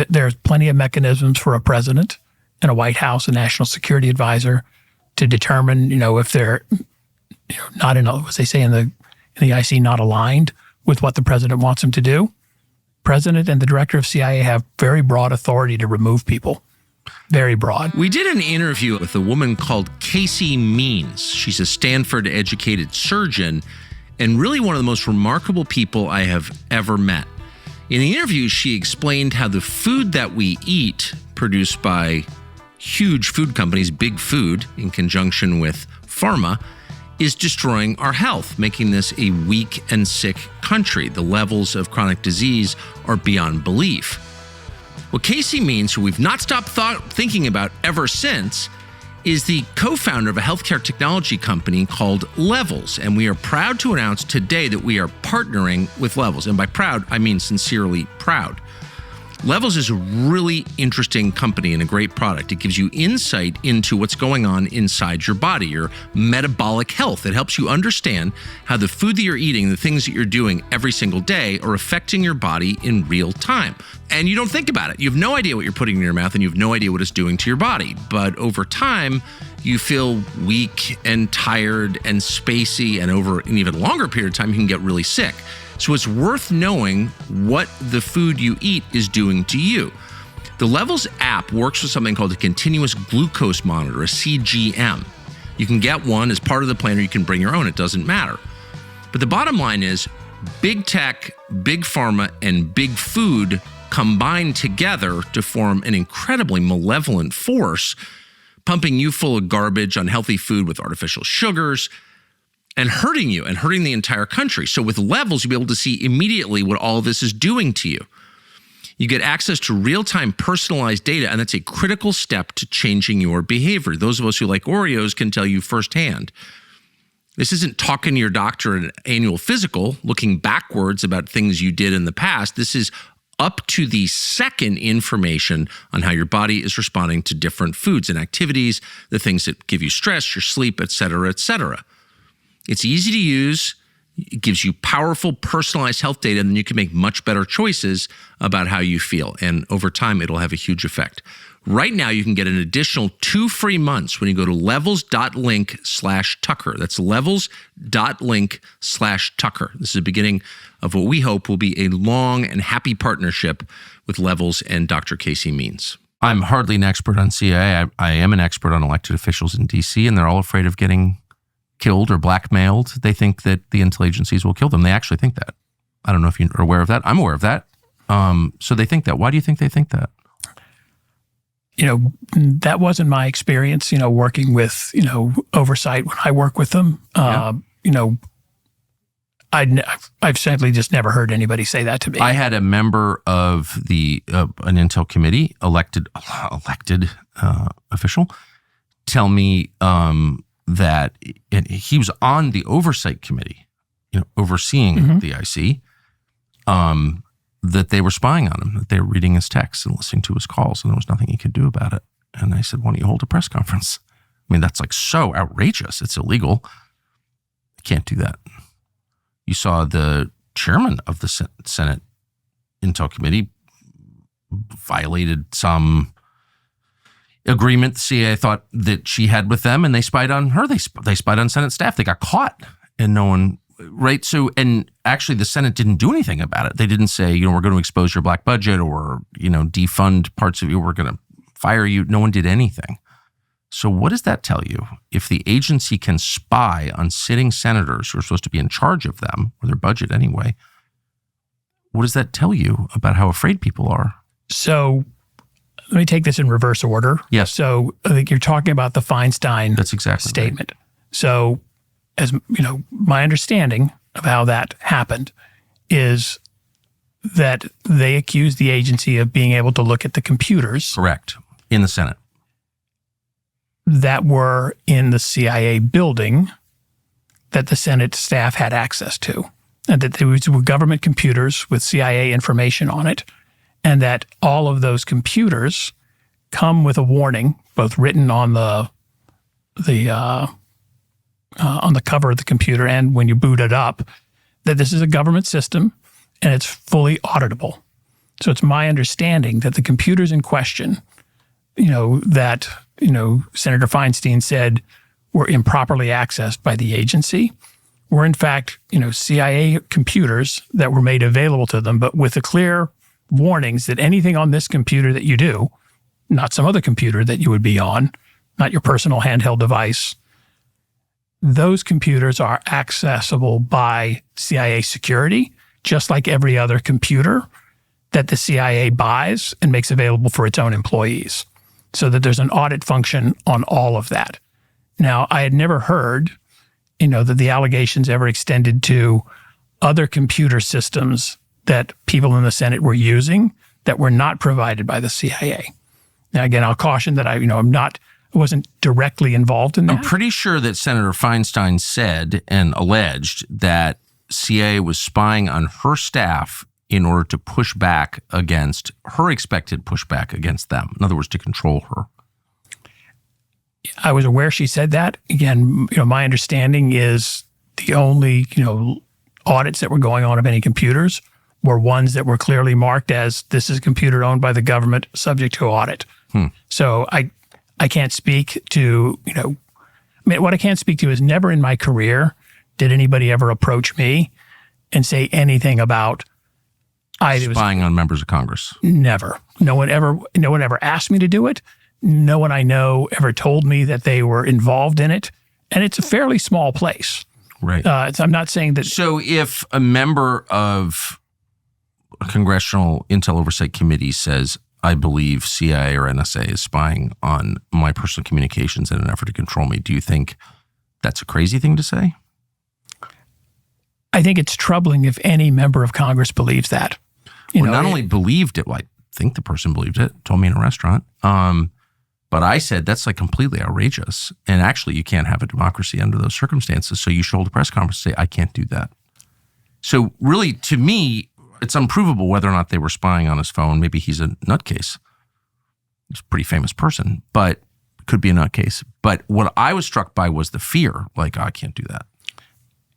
there's plenty of mechanisms for a president and a White House, a national security advisor, to determine, if they're, not in, as they say in the IC, not aligned with what the president wants them to do. President and the director of CIA have very broad authority to remove people. Very broad. We did an interview with a woman called Casey Means. She's a Stanford-educated surgeon, and really one of the most remarkable people I have ever met. In the interview, she explained how the food that we eat, produced by huge food companies, big food, in conjunction with pharma, is destroying our health, making this a weak and sick country. The levels of chronic disease are beyond belief. What Casey Means, who we've not stopped thinking about ever since, is the co-founder of a healthcare technology company called Levels. And we are proud to announce today that we are partnering with Levels. And by proud, I mean sincerely proud. Levels is a really interesting company and a great product. It gives you insight into what's going on inside your body, your metabolic health. It helps you understand how the food that you're eating, the things that you're doing every single day are affecting your body in real time. And you don't think about it. You have no idea what you're putting in your mouth and you have no idea what it's doing to your body. But over time, you feel weak and tired and spacey, and over an even longer period of time, you can get really sick. So it's worth knowing what the food you eat is doing to you. The Levels app works with something called a continuous glucose monitor, a CGM. You can get one as part of the plan, or you can bring your own. It doesn't matter. But the bottom line is big tech, big pharma, and big food combine together to form an incredibly malevolent force, pumping you full of garbage, unhealthy food with artificial sugars, and hurting you and hurting the entire country. So with Levels, you'll be able to see immediately what all of this is doing to you. You get access to real-time personalized data, and that's a critical step to changing your behavior. Those of us who like Oreos can tell you firsthand. This isn't talking to your doctor at an annual physical, looking backwards about things you did in the past. This is up to the second information on how your body is responding to different foods and activities, the things that give you stress, your sleep, et cetera, et cetera. It's easy to use. It gives you powerful, personalized health data, and then you can make much better choices about how you feel. And over time, it'll have a huge effect. Right now, you can get an additional 2 free months when you go to levels.link/Tucker. That's levels.link/Tucker. This is the beginning of what we hope will be a long and happy partnership with Levels and Dr. Casey Means. I'm hardly an expert on CIA. I am an expert on elected officials in D.C., and they're all afraid of getting killed or blackmailed. They think that the intel agencies will kill them. They actually think that. I don't know if you're aware of that. I'm aware of that. So they think that. Why do you think they think that? That wasn't my experience, working with, oversight when I work with them. I've simply just never heard anybody say that to me. I had a member of the an intel committee, elected official, tell me that he was on the oversight committee, overseeing the IC, that they were spying on him, that they were reading his texts and listening to his calls, and there was nothing he could do about it. And I said, why don't you hold a press conference? I mean, that's like so outrageous. It's illegal. I can't do that. You saw the chairman of the Senate Intel Committee violated some agreement the CIA thought that she had with them, and they spied on her. They spied on Senate staff. They got caught, and no one, right? So, and actually the Senate didn't do anything about it. They didn't say, we're going to expose your black budget or, defund parts of you. We're going to fire you. No one did anything. So what does that tell you? If the agency can spy on sitting senators who are supposed to be in charge of them, or their budget anyway, what does that tell you about how afraid people are? So let me take this in reverse order. Yes. So I think you're talking about the Feinstein That's exactly statement. Right. So as my understanding of how that happened is that they accused the agency of being able to look at the computers. Correct. In the Senate. That were in the CIA building that the Senate staff had access to. And that there were government computers with CIA information on it. And that all of those computers come with a warning, both written on the cover of the computer and when you boot it up, that this is a government system and it's fully auditable. So it's my understanding that the computers in question, that Senator Feinstein said were improperly accessed by the agency, were in fact CIA computers that were made available to them, but with the clear warnings that anything on this computer that you do, not some other computer that you would be on, not your personal handheld device, those computers are accessible by CIA security, just like every other computer that the CIA buys and makes available for its own employees, so that there's an audit function on all of that. Now, I had never heard, that the allegations ever extended to other computer systems that people in the Senate were using that were not provided by the CIA. Now, again, I'll caution that I wasn't directly involved in that. I'm pretty sure that Senator Feinstein said and alleged that CIA was spying on her staff in order to push back against her expected pushback against them. In other words, to control her. I was aware she said that. Again, my understanding is the only, audits that were going on of any computers were ones that were clearly marked as this is a computer owned by the government subject to audit. So I can't speak to, what I can't speak to is never in my career did anybody ever approach me and say anything about spying on members of Congress. Never. No one ever asked me to do it. No one I know ever told me that they were involved in it. And it's a fairly small place. Right. I'm not saying that. So if a member of a Congressional Intel Oversight Committee says, I believe CIA or NSA is spying on my personal communications in an effort to control me, do you think that's a crazy thing to say? I think it's troubling if any member of Congress believes that. Not only believed it, well, I think the person believed it, told me in a restaurant. But I said, that's like completely outrageous. And actually, you can't have a democracy under those circumstances. So you should hold a press conference and say, I can't do that. So really, to me, it's unprovable whether or not they were spying on his phone. Maybe he's a nutcase. He's a pretty famous person, but could be a nutcase. But what I was struck by was the fear, like, I can't do that.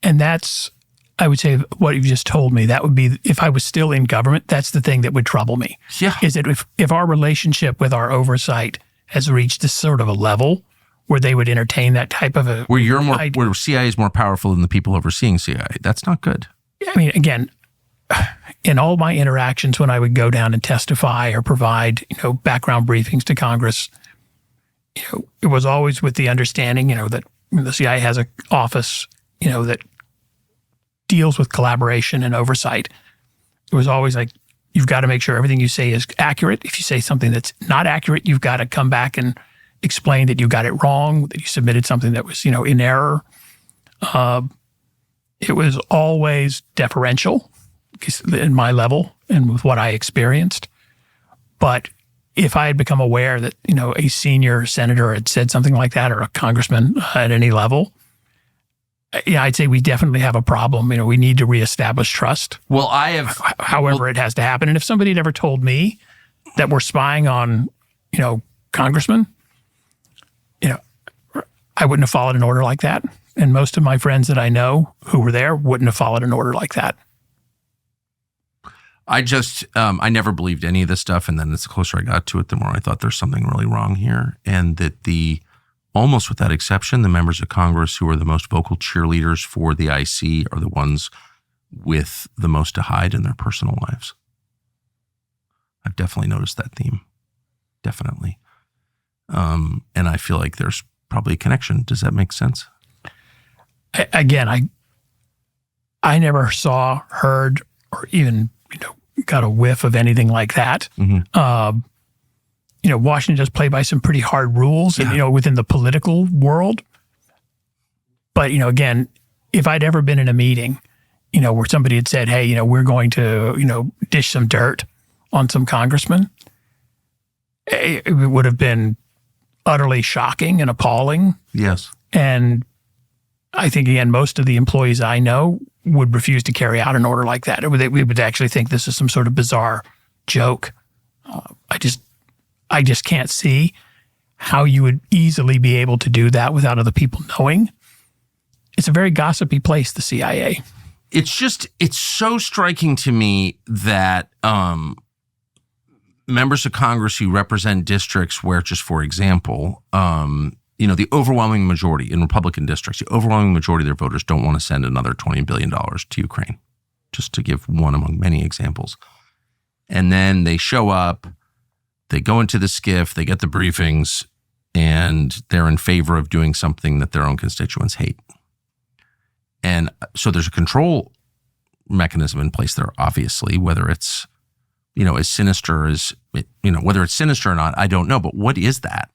And that's, I would say, what you've just told me, that would be, if I was still in government, that's the thing that would trouble me. Yeah. Is that if our relationship with our oversight has reached this sort of a level where they would entertain that type of a... Where CIA is more powerful than the people overseeing CIA. That's not good. I mean, again, in all my interactions when I would go down and testify or provide, background briefings to Congress, it was always with the understanding, that the CIA has an office, that deals with collaboration and oversight. It was always like, you've got to make sure everything you say is accurate. If you say something that's not accurate, you've got to come back and explain that you got it wrong, that you submitted something that was, in error. It was always deferential in my level and with what I experienced. But if I had become aware that, a senior senator had said something like that, or a congressman at any level, I'd say we definitely have a problem. We need to reestablish trust. Well, however it has to happen. And if somebody had ever told me that we're spying on, congressmen, I wouldn't have followed an order like that. And most of my friends that I know who were there wouldn't have followed an order like that. I never believed any of this stuff. And then the closer I got to it, the more I thought there's something really wrong here. And that almost without exception, the members of Congress who are the most vocal cheerleaders for the IC are the ones with the most to hide in their personal lives. I've definitely noticed that theme. Definitely. And I feel like there's probably a connection. Does that make sense? Again, I never saw, heard, or even, got a whiff of anything like that. Mm-hmm. Washington does play by some pretty hard rules, and, within the political world. But, again, if I'd ever been in a meeting, where somebody had said, hey, we're going to, dish some dirt on some congressman, it would have been utterly shocking and appalling. Yes. And I think, again, most of the employees I know would refuse to carry out an order like that. We would actually think this is some sort of bizarre joke. I just can't see how you would easily be able to do that without other people knowing. It's a very gossipy place, the CIA. It's so striking to me that members of Congress who represent districts where, just for example, the overwhelming majority in Republican districts, the overwhelming majority of their voters don't want to send another $20 billion to Ukraine, just to give one among many examples. And then they show up, they go into the skiff, they get the briefings, and they're in favor of doing something that their own constituents hate. And so there's a control mechanism in place there, obviously, whether it's, as sinister as, whether it's sinister or not, I don't know. But what is that?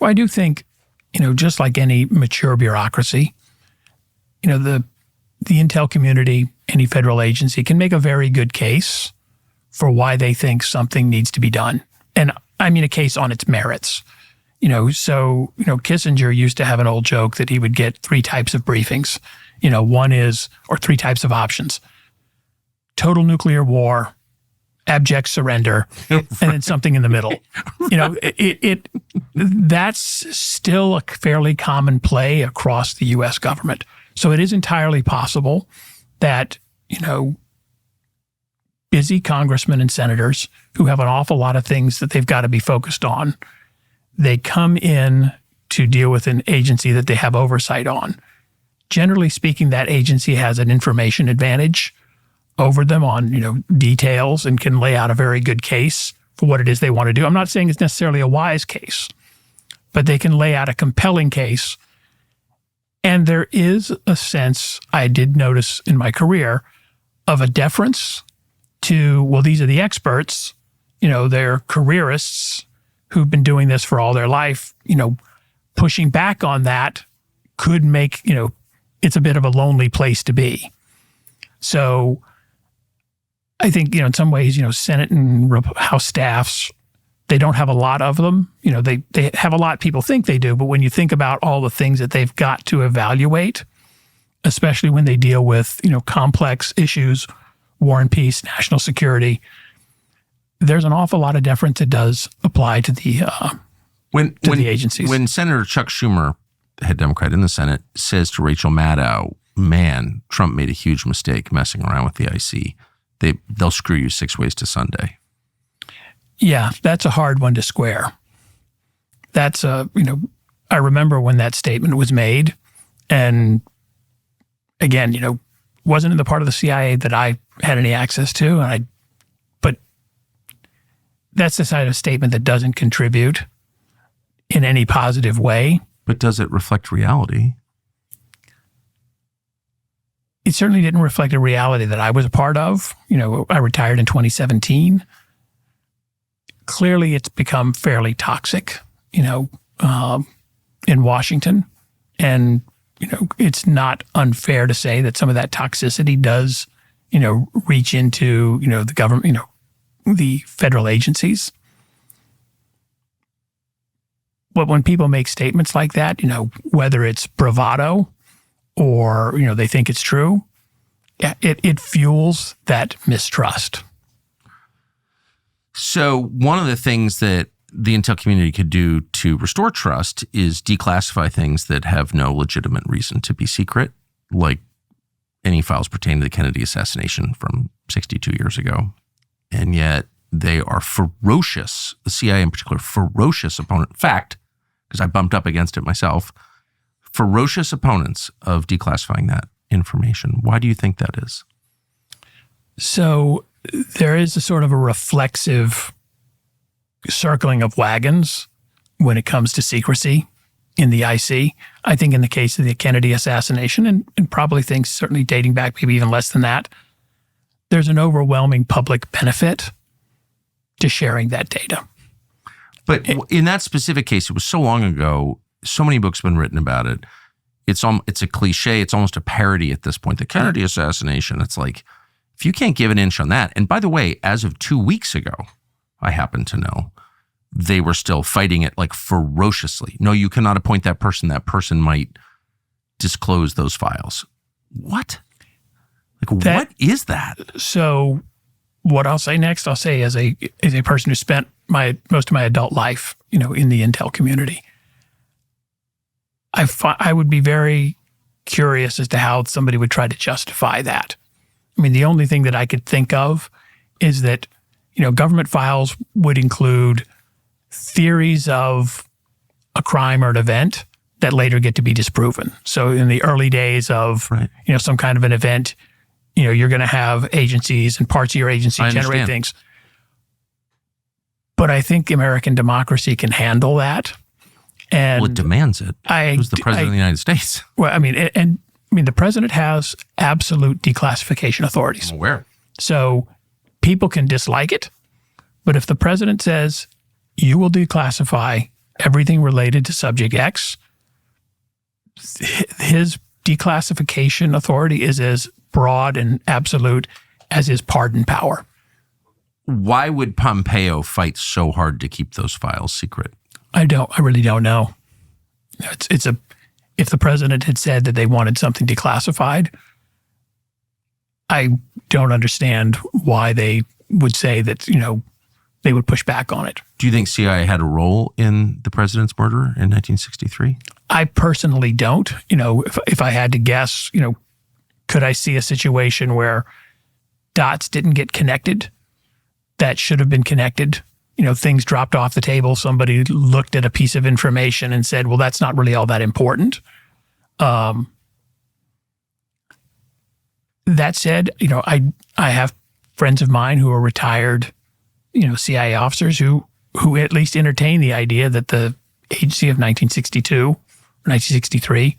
Well, I do think, just like any mature bureaucracy, the intel community, any federal agency can make a very good case for why they think something needs to be done. And I mean a case on its merits. Kissinger used to have an old joke that he would get 3 types of briefings. One is, or 3 types of options: total nuclear war, abject surrender, and then something in the middle. That's still a fairly common play across the U.S. government. So it is entirely possible that, busy congressmen and senators who have an awful lot of things that they've got to be focused on, they come in to deal with an agency that they have oversight on. Generally speaking, that agency has an information advantage over them on, details, and can lay out a very good case for what it is they want to do. I'm not saying it's necessarily a wise case, but they can lay out a compelling case. And there is a sense, I did notice in my career, of a deference to, well, these are the experts, they're careerists who've been doing this for all their life. Pushing back on that could make, it's a bit of a lonely place to be. So I think, in some ways, Senate and House staffs, they don't have a lot of them. They have a lot people think they do, but when you think about all the things that they've got to evaluate, especially when they deal with, complex issues, war and peace, national security, there's an awful lot of deference that does apply to the the agencies. When Senator Chuck Schumer, the head Democrat in the Senate, says to Rachel Maddow, man, Trump made a huge mistake messing around with the IC. They'll screw you 6 ways to Sunday. Yeah, that's a hard one to square. That's I remember when that statement was made, and again, wasn't in the part of the CIA that I had any access to, but that's the side of a statement that doesn't contribute in any positive way. But does it reflect reality? It certainly didn't reflect a reality that I was a part of. I retired in 2017. Clearly, it's become fairly toxic, in Washington. And, it's not unfair to say that some of that toxicity does, reach into, the government, the federal agencies. But when people make statements like that, whether it's bravado or, they think it's true, it fuels that mistrust. So one of the things that the intel community could do to restore trust is declassify things that have no legitimate reason to be secret, like any files pertaining to the Kennedy assassination from 62 years ago. And yet they are ferocious, the CIA in particular, ferocious opponent. Fact, because I bumped up against it myself, ferocious opponents of declassifying that information. Why do you think that is? So there is a sort of a reflexive circling of wagons when it comes to secrecy in the IC. I think in the case of the Kennedy assassination, and probably things certainly dating back maybe even less than that, there's an overwhelming public benefit to sharing that data. But in that specific case, it was so long ago, so many books have been written about it. It's a cliche. It's almost a parody at this point. The Kennedy assassination, it's like, if you can't give an inch on that, and by the way, as of 2 weeks ago, I happen to know, they were still fighting it like ferociously. No, you cannot appoint that person. That person might disclose those files. What? What is that? So what I'll say next, I'll say as a person who spent most of my adult life, in the intel community, I would be very curious as to how somebody would try to justify that. I mean, the only thing that I could think of is that, government files would include theories of a crime or an event that later get to be disproven. So in the early days of, some kind of an event, you're going to have agencies and parts of your agency generate things. But I think American democracy can handle that. And it demands it. Who's the president of the United States? Well, I mean, and mean, the president has absolute declassification authorities. I'm aware. So people can dislike it, but if the president says, you will declassify everything related to subject X, his declassification authority is as broad and absolute as his pardon power. Why would Pompeo fight so hard to keep those files secret? I really don't know. If the president had said that they wanted something declassified, I don't understand why they would say that, they would push back on it. Do you think CIA had a role in the president's murder in 1963? I personally don't. If I had to guess, could I see a situation where dots didn't get connected that should have been connected? Things dropped off the table. Somebody looked at a piece of information and said, well, that's not really all that important. That said, I have friends of mine who are retired, CIA officers who at least entertain the idea that the agency of 1962 or 1963,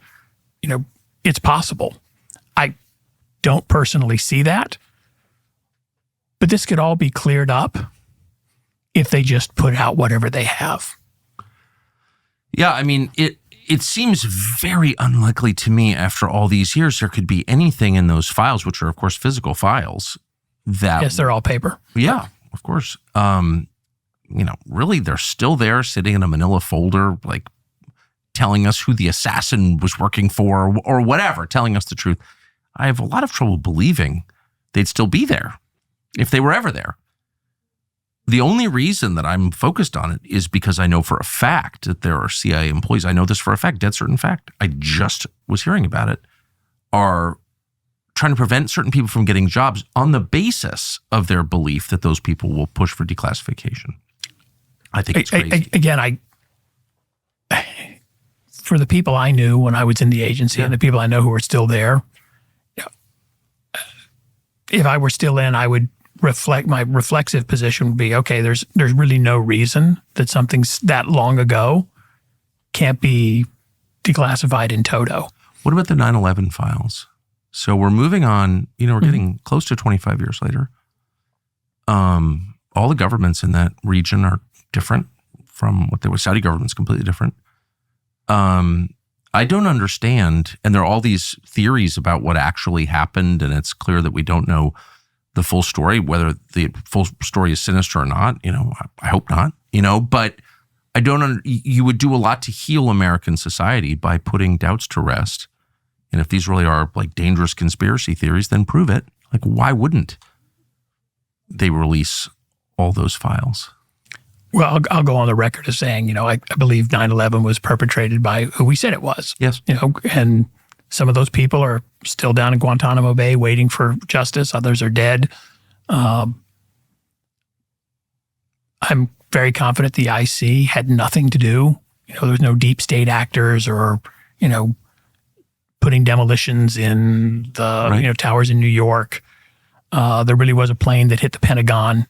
it's possible. I don't personally see that, but this could all be cleared up if they just put out whatever they have. Yeah, I mean, it seems very unlikely to me after all these years there could be anything in those files, which are, of course, physical files. That yes, they're all paper. Yeah, of course. Really, they're still there sitting in a manila folder, like telling us who the assassin was working for or whatever, telling us the truth. I have a lot of trouble believing they'd still be there if they were ever there. The only reason that I'm focused on it is because I know for a fact that there are CIA employees. I know this for a fact, dead certain fact. I just was hearing about it, are trying to prevent certain people from getting jobs on the basis of their belief that those people will push for declassification. I think it's crazy. Again, for the people I knew when I was in the agency and the people I know who are still there, if I were still in, I would my reflexive position would be, okay, there's really no reason that something's that long ago can't be declassified in toto. What about the 9/11 files? So we're moving on, we're getting close to 25 years later. All the governments in that region are different from what they were. Saudi government's completely different. I don't understand, and there are all these theories about what actually happened, and it's clear that we don't know the full story, whether the full story is sinister or not. I hope not, but I don't, you would do a lot to heal American society by putting doubts to rest. And if these really are like dangerous conspiracy theories, then prove it. Like, why wouldn't they release all those files? Well, I'll go on the record as saying, I believe 9/11 was perpetrated by who we said it was. Yes. And some of those people are still down in Guantanamo Bay waiting for justice. Others are dead. I'm very confident the IC had nothing to do. There was no deep state actors or, putting demolitions in the towers in New York. There really was a plane that hit the Pentagon.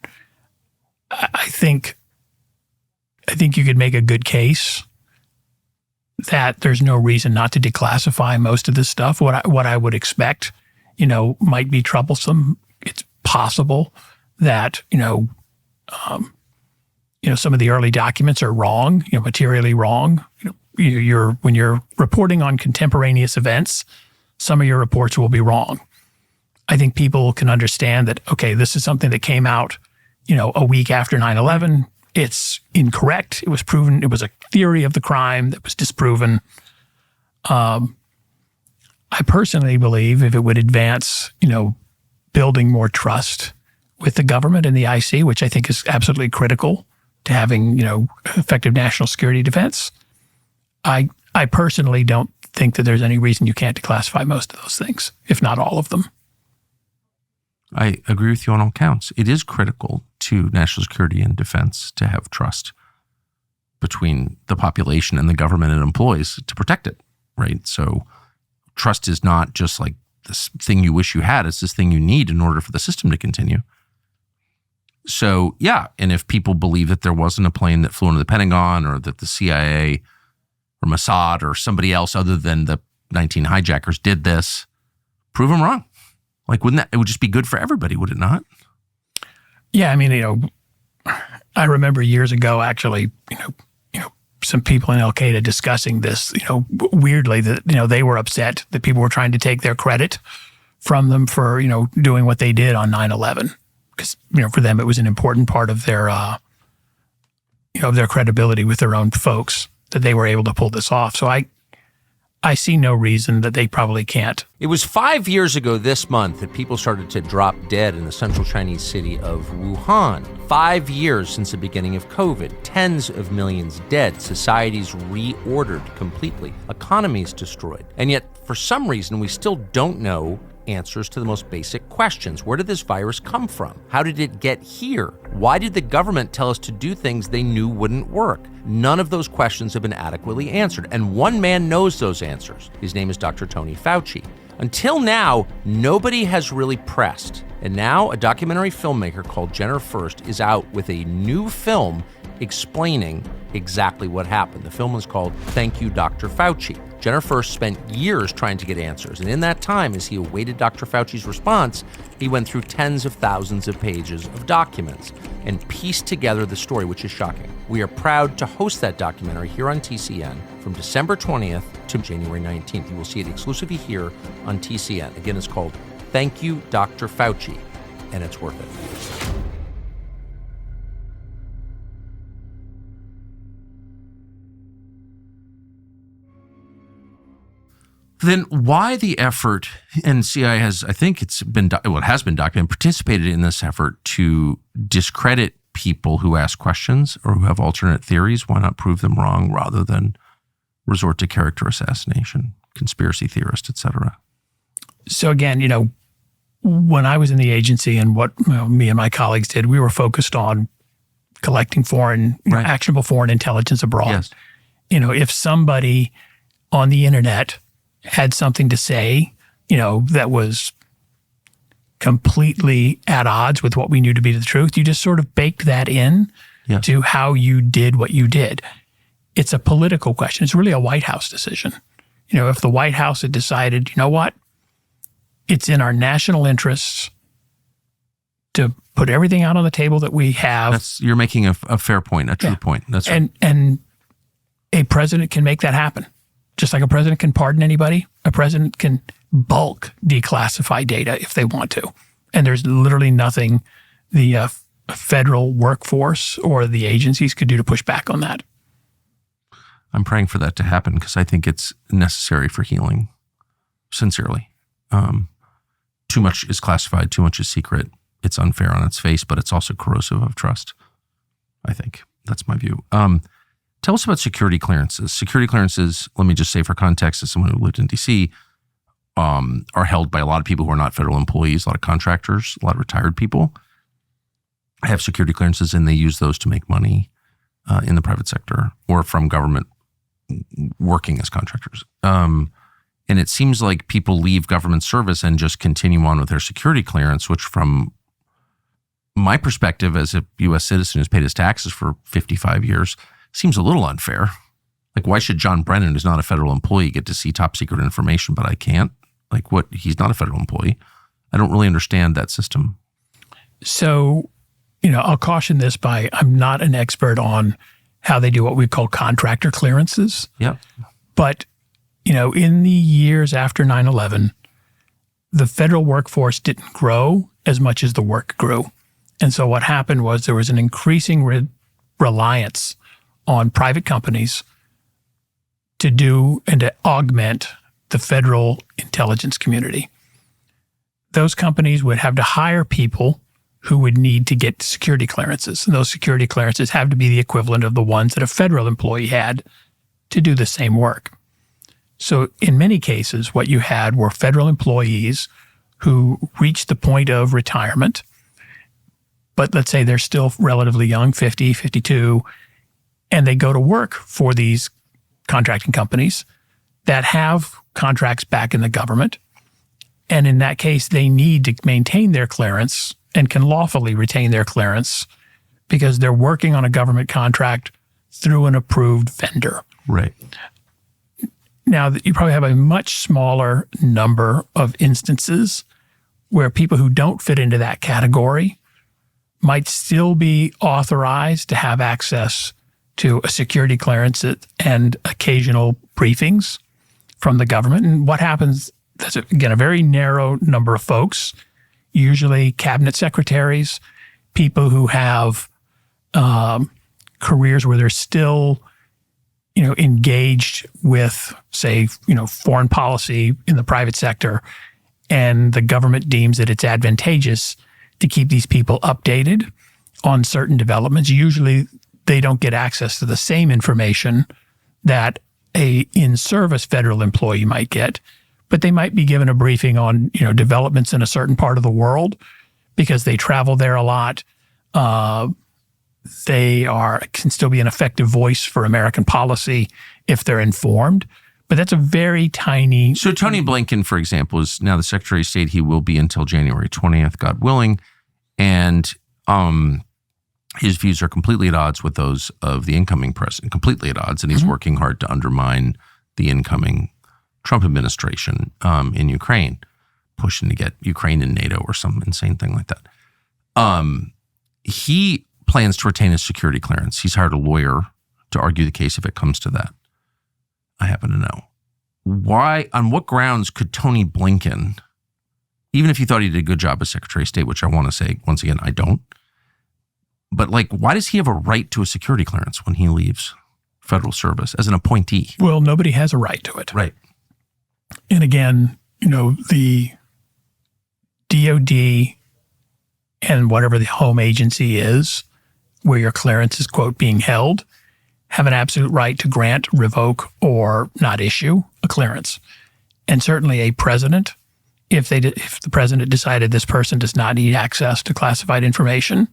I think you could make a good case that there's no reason not to declassify most of this stuff. What I would expect, might be troublesome. It's possible that some of the early documents are wrong, materially wrong. When you're reporting on contemporaneous events, some of your reports will be wrong. I think people can understand that, okay, this is something that came out, a week after 9/11. It's incorrect. It was proven. It was a theory of the crime that was disproven. I personally believe if it would advance, building more trust with the government and the IC, which I think is absolutely critical to having, effective national security defense. I personally don't think that there's any reason you can't declassify most of those things, if not all of them. I agree with you on all counts. It is critical to national security and defense to have trust between the population and the government and employees to protect it, right? So trust is not just like this thing you wish you had. It's this thing you need in order for the system to continue. So, yeah, and if people believe that there wasn't a plane that flew into the Pentagon or that the CIA or Mossad or somebody else other than the 19 hijackers did this. Prove them wrong. Like, wouldn't that, it would just be good for everybody, would it not? Yeah, I mean, I remember years ago, actually, some people in Al-Qaeda discussing this, weirdly, that, they were upset that people were trying to take their credit from them for, doing what they did on 9/11. Because, for them, it was an important part of their, of their credibility with their own folks that they were able to pull this off. So I see no reason that they probably can't. It was 5 years ago this month that people started to drop dead in the central Chinese city of Wuhan. 5 years since the beginning of COVID. Tens of millions dead. Societies reordered completely. Economies destroyed. And yet, for some reason, we still don't know answers to the most basic questions. Where did this virus come from? How did it get here? Why did the government tell us to do things they knew wouldn't work? None of those questions have been adequately answered, and one man knows those answers. His name is Dr. Tony Fauci. Until now, nobody has really pressed. And now a documentary filmmaker called Jenner First is out with a new film explaining exactly what happened. The film is called Thank You, Dr. Fauci. Jenner First spent years trying to get answers, and in that time, as he awaited Dr. Fauci's response, he went through tens of thousands of pages of documents and pieced together the story, which is shocking. We are proud to host that documentary here on TCN from December 20th to January 19th. You will see it exclusively here on TCN. Again, it's called Thank You, Dr. Fauci, and it's worth it. Then why the effort, and CIA has, I think it has been documented, participated in this effort to discredit people who ask questions or who have alternate theories. Why not prove them wrong rather than resort to character assassination, conspiracy theorist, et cetera? So again, when I was in the agency and what me and my colleagues did, we were focused on collecting actionable foreign intelligence abroad. Yes. If somebody on the internet had something to say, that was completely at odds with what we knew to be the truth, you just sort of baked that in to how you did what you did. It's a political question. It's really a White House decision. If the White House had decided, what, it's in our national interests to put everything out on the table that we have. You're making a fair point, a true point. That's right. And a president can make that happen. Just like a president can pardon anybody, a president can bulk declassify data if they want to. And there's literally nothing the federal workforce or the agencies could do to push back on that. I'm praying for that to happen because I think it's necessary for healing, sincerely. Too much is classified, too much is secret. It's unfair on its face, but it's also corrosive of trust, I think. That's my view. Tell us about security clearances. Security clearances, let me just say for context, as someone who lived in D.C., are held by a lot of people who are not federal employees, a lot of contractors, a lot of retired people have security clearances, and they use those to make money in the private sector or from government working as contractors. And it seems like people leave government service and just continue on with their security clearance, which from my perspective as a U.S. citizen who's paid his taxes for 55 years, seems a little unfair. Like, why should John Brennan, who's not a federal employee, get to see top secret information, but I can't? Like, what? He's not a federal employee. I don't really understand that system. So, I'll caution this by I'm not an expert on how they do what we call contractor clearances. Yeah. But, in the years after 9/11, the federal workforce didn't grow as much as the work grew. And so what happened was there was an increasing reliance on private companies to do and to augment the federal intelligence community. Those companies would have to hire people who would need to get security clearances. And those security clearances have to be the equivalent of the ones that a federal employee had to do the same work. So in many cases, what you had were federal employees who reached the point of retirement, but let's say they're still relatively young, 50, 52, and they go to work for these contracting companies that have contracts back in the government. And in that case, they need to maintain their clearance and can lawfully retain their clearance because they're working on a government contract through an approved vendor. Right. Now, you probably have a much smaller number of instances where people who don't fit into that category might still be authorized to have access to a security clearance and occasional briefings from the government. And what happens, that's, again, a very narrow number of folks, usually cabinet secretaries, people who have careers where they're still engaged with, say, foreign policy in the private sector, and the government deems that it's advantageous to keep these people updated on certain developments. Usually they don't get access to the same information that a in-service federal employee might get, but they might be given a briefing on, developments in a certain part of the world because they travel there a lot. They can still be an effective voice for American policy if they're informed. But that's a very tiny... So Tony Blinken, for example, is now the Secretary of State. He will be until January 20th, God willing. And his views are completely at odds with those of the incoming president, completely at odds. And he's working hard to undermine the incoming Trump administration in Ukraine, pushing to get Ukraine in NATO or some insane thing like that. He plans to retain his security clearance. He's hired a lawyer to argue the case if it comes to that. I happen to know. Why, on what grounds could Tony Blinken, even if you thought he did a good job as Secretary of State, which I want to say, once again, I don't, but why does he have a right to a security clearance when he leaves federal service as an appointee? Well, nobody has a right to it. Right. And again, the DOD and whatever the home agency is where your clearance is, quote, being held, have an absolute right to grant, revoke, or not issue a clearance. And certainly a president, if the president decided this person does not need access to classified information,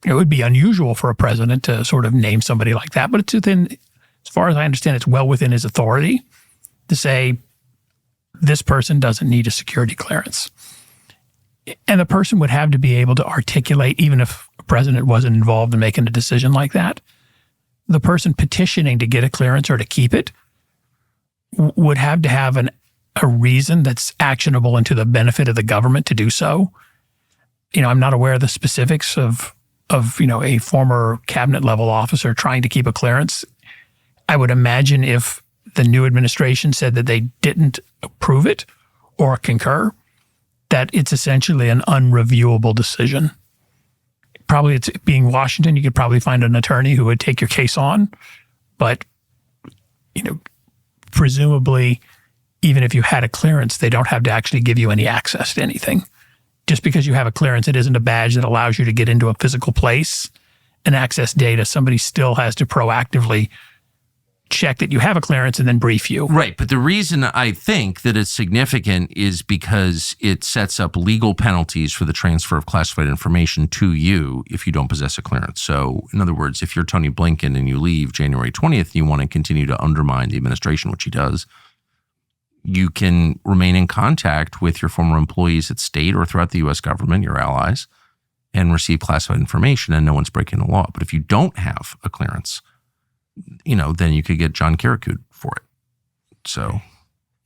it would be unusual for a president to sort of name somebody like that. But it's within, as far as I understand, it's well within his authority to say this person doesn't need a security clearance. And the person would have to be able to articulate, even if a president wasn't involved in making a decision like that, the person petitioning to get a clearance or to keep it would have to have a reason that's actionable and to the benefit of the government to do so. I'm not aware of the specifics of a former cabinet level officer trying to keep a clearance. I would imagine if the new administration said that they didn't approve it or concur, that it's essentially an unreviewable decision. Probably it's being Washington, you could probably find an attorney who would take your case on, but presumably, even if you had a clearance, they don't have to actually give you any access to anything. Just because you have a clearance, it isn't a badge that allows you to get into a physical place and access data. Somebody still has to proactively check that you have a clearance and then brief you. Right. But the reason I think that it's significant is because it sets up legal penalties for the transfer of classified information to you if you don't possess a clearance. So in other words, if you're Tony Blinken and you leave January 20th, and you want to continue to undermine the administration, which he does, you can remain in contact with your former employees at state or throughout the U.S. government, your allies, and receive classified information, and no one's breaking the law. But if you don't have a clearance, then you could get John Carricoot for it. So,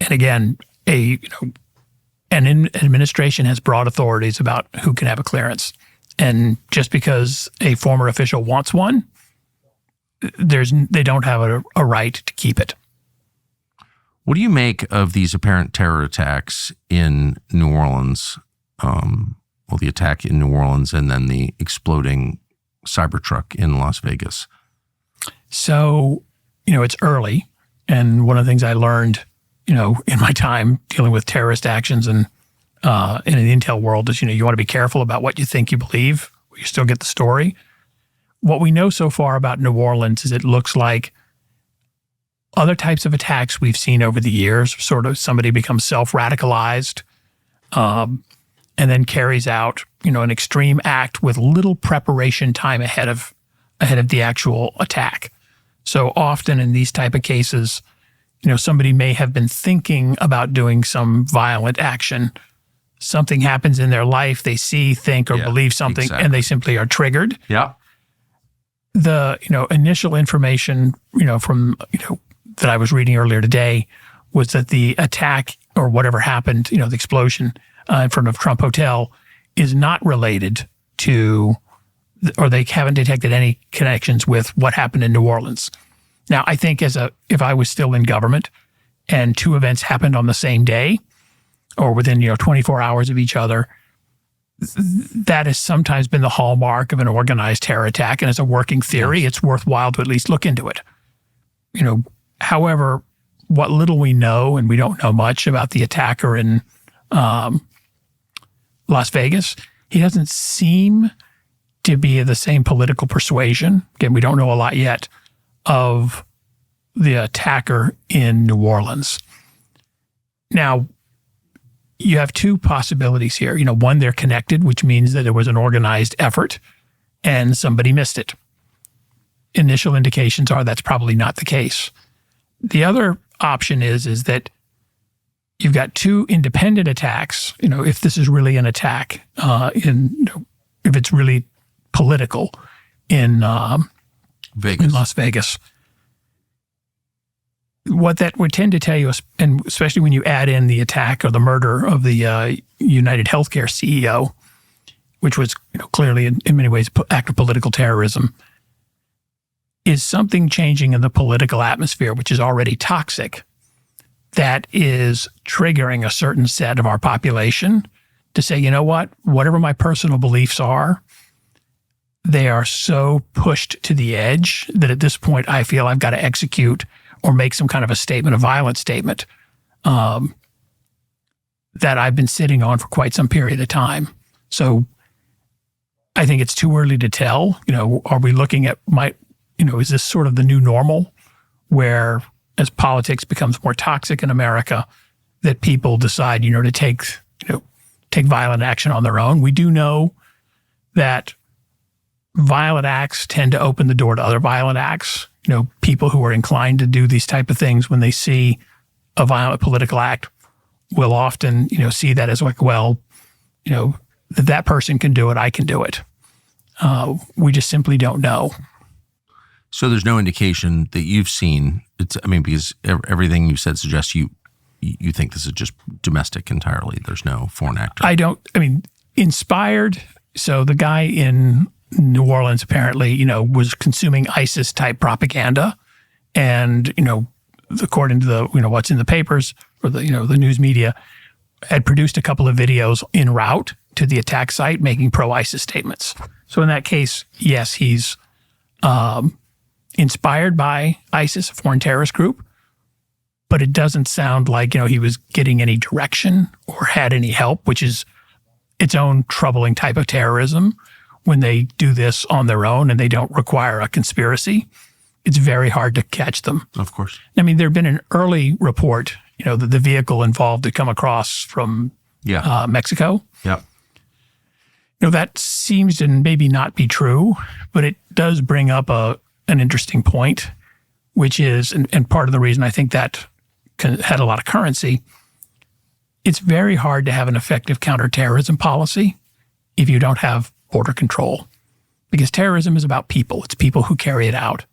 and again, an administration has broad authorities about who can have a clearance, and just because a former official wants one, they don't have a right to keep it. What do you make of these apparent terror attacks in New Orleans? The attack in New Orleans and then the exploding Cybertruck in Las Vegas. So, it's early. And one of the things I learned, in my time dealing with terrorist actions and in the intel world is, you want to be careful about what you think you believe. You still get the story. What we know so far about New Orleans is it looks like other types of attacks we've seen over the years, sort of somebody becomes self-radicalized and then carries out, an extreme act with little preparation time ahead of the actual attack. So often in these type of cases, somebody may have been thinking about doing some violent action. Something happens in their life, they see, think, or believe something, exactly, and they simply are triggered. Yeah. The, initial information, from, that I was reading earlier today was that the attack or whatever happened, the explosion in front of Trump Hotel is not related to, or they haven't detected any connections with what happened in New Orleans. Now, I think if I was still in government and two events happened on the same day or within 24 hours of each other, that has sometimes been the hallmark of an organized terror attack. And as a working theory, it's worthwhile to at least look into it. However, what little we know, and we don't know much about the attacker in Las Vegas, he doesn't seem to be of the same political persuasion. Again, we don't know a lot yet of the attacker in New Orleans. Now, you have two possibilities here. One, they're connected, which means that there was an organized effort and somebody missed it. Initial indications are that's probably not the case. The other option is that you've got two independent attacks. If this is really an attack, if it's really political in Vegas. In Las Vegas. What that would tend to tell you, and especially when you add in the attack or the murder of the United Healthcare CEO, which was clearly in many ways an act of political terrorism, is something changing in the political atmosphere, which is already toxic, that is triggering a certain set of our population to say, whatever my personal beliefs are, they are so pushed to the edge that at this point I feel I've got to execute or make some kind of a violent statement that I've been sitting on for quite some period of time. So I think it's too early to tell. Are we looking at is this sort of the new normal where as politics becomes more toxic in America, that people decide, to take violent action on their own? We do know that violent acts tend to open the door to other violent acts. People who are inclined to do these type of things when they see a violent political act will often, see that as like, well, that person can do it, I can do it. We just simply don't know. So there's no indication that you've seen. Because everything you said suggests you think this is just domestic entirely. There's no foreign actor. Inspired. So the guy in New Orleans apparently, was consuming ISIS type propaganda, and according to the what's in the papers or the the news media, had produced a couple of videos en route to the attack site making pro-ISIS statements. So in that case, yes, he's inspired by ISIS, a foreign terrorist group, but it doesn't sound like he was getting any direction or had any help, which is its own troubling type of terrorism. When they do this on their own and they don't require a conspiracy, it's very hard to catch them. Of course. There had been an early report, that the vehicle involved had come across from Mexico. Yeah. That seems to maybe not be true, but it does bring up an interesting point, which is, and part of the reason I think that had a lot of currency, it's very hard to have an effective counterterrorism policy if you don't have border control, because terrorism is about people. It's people who carry it out.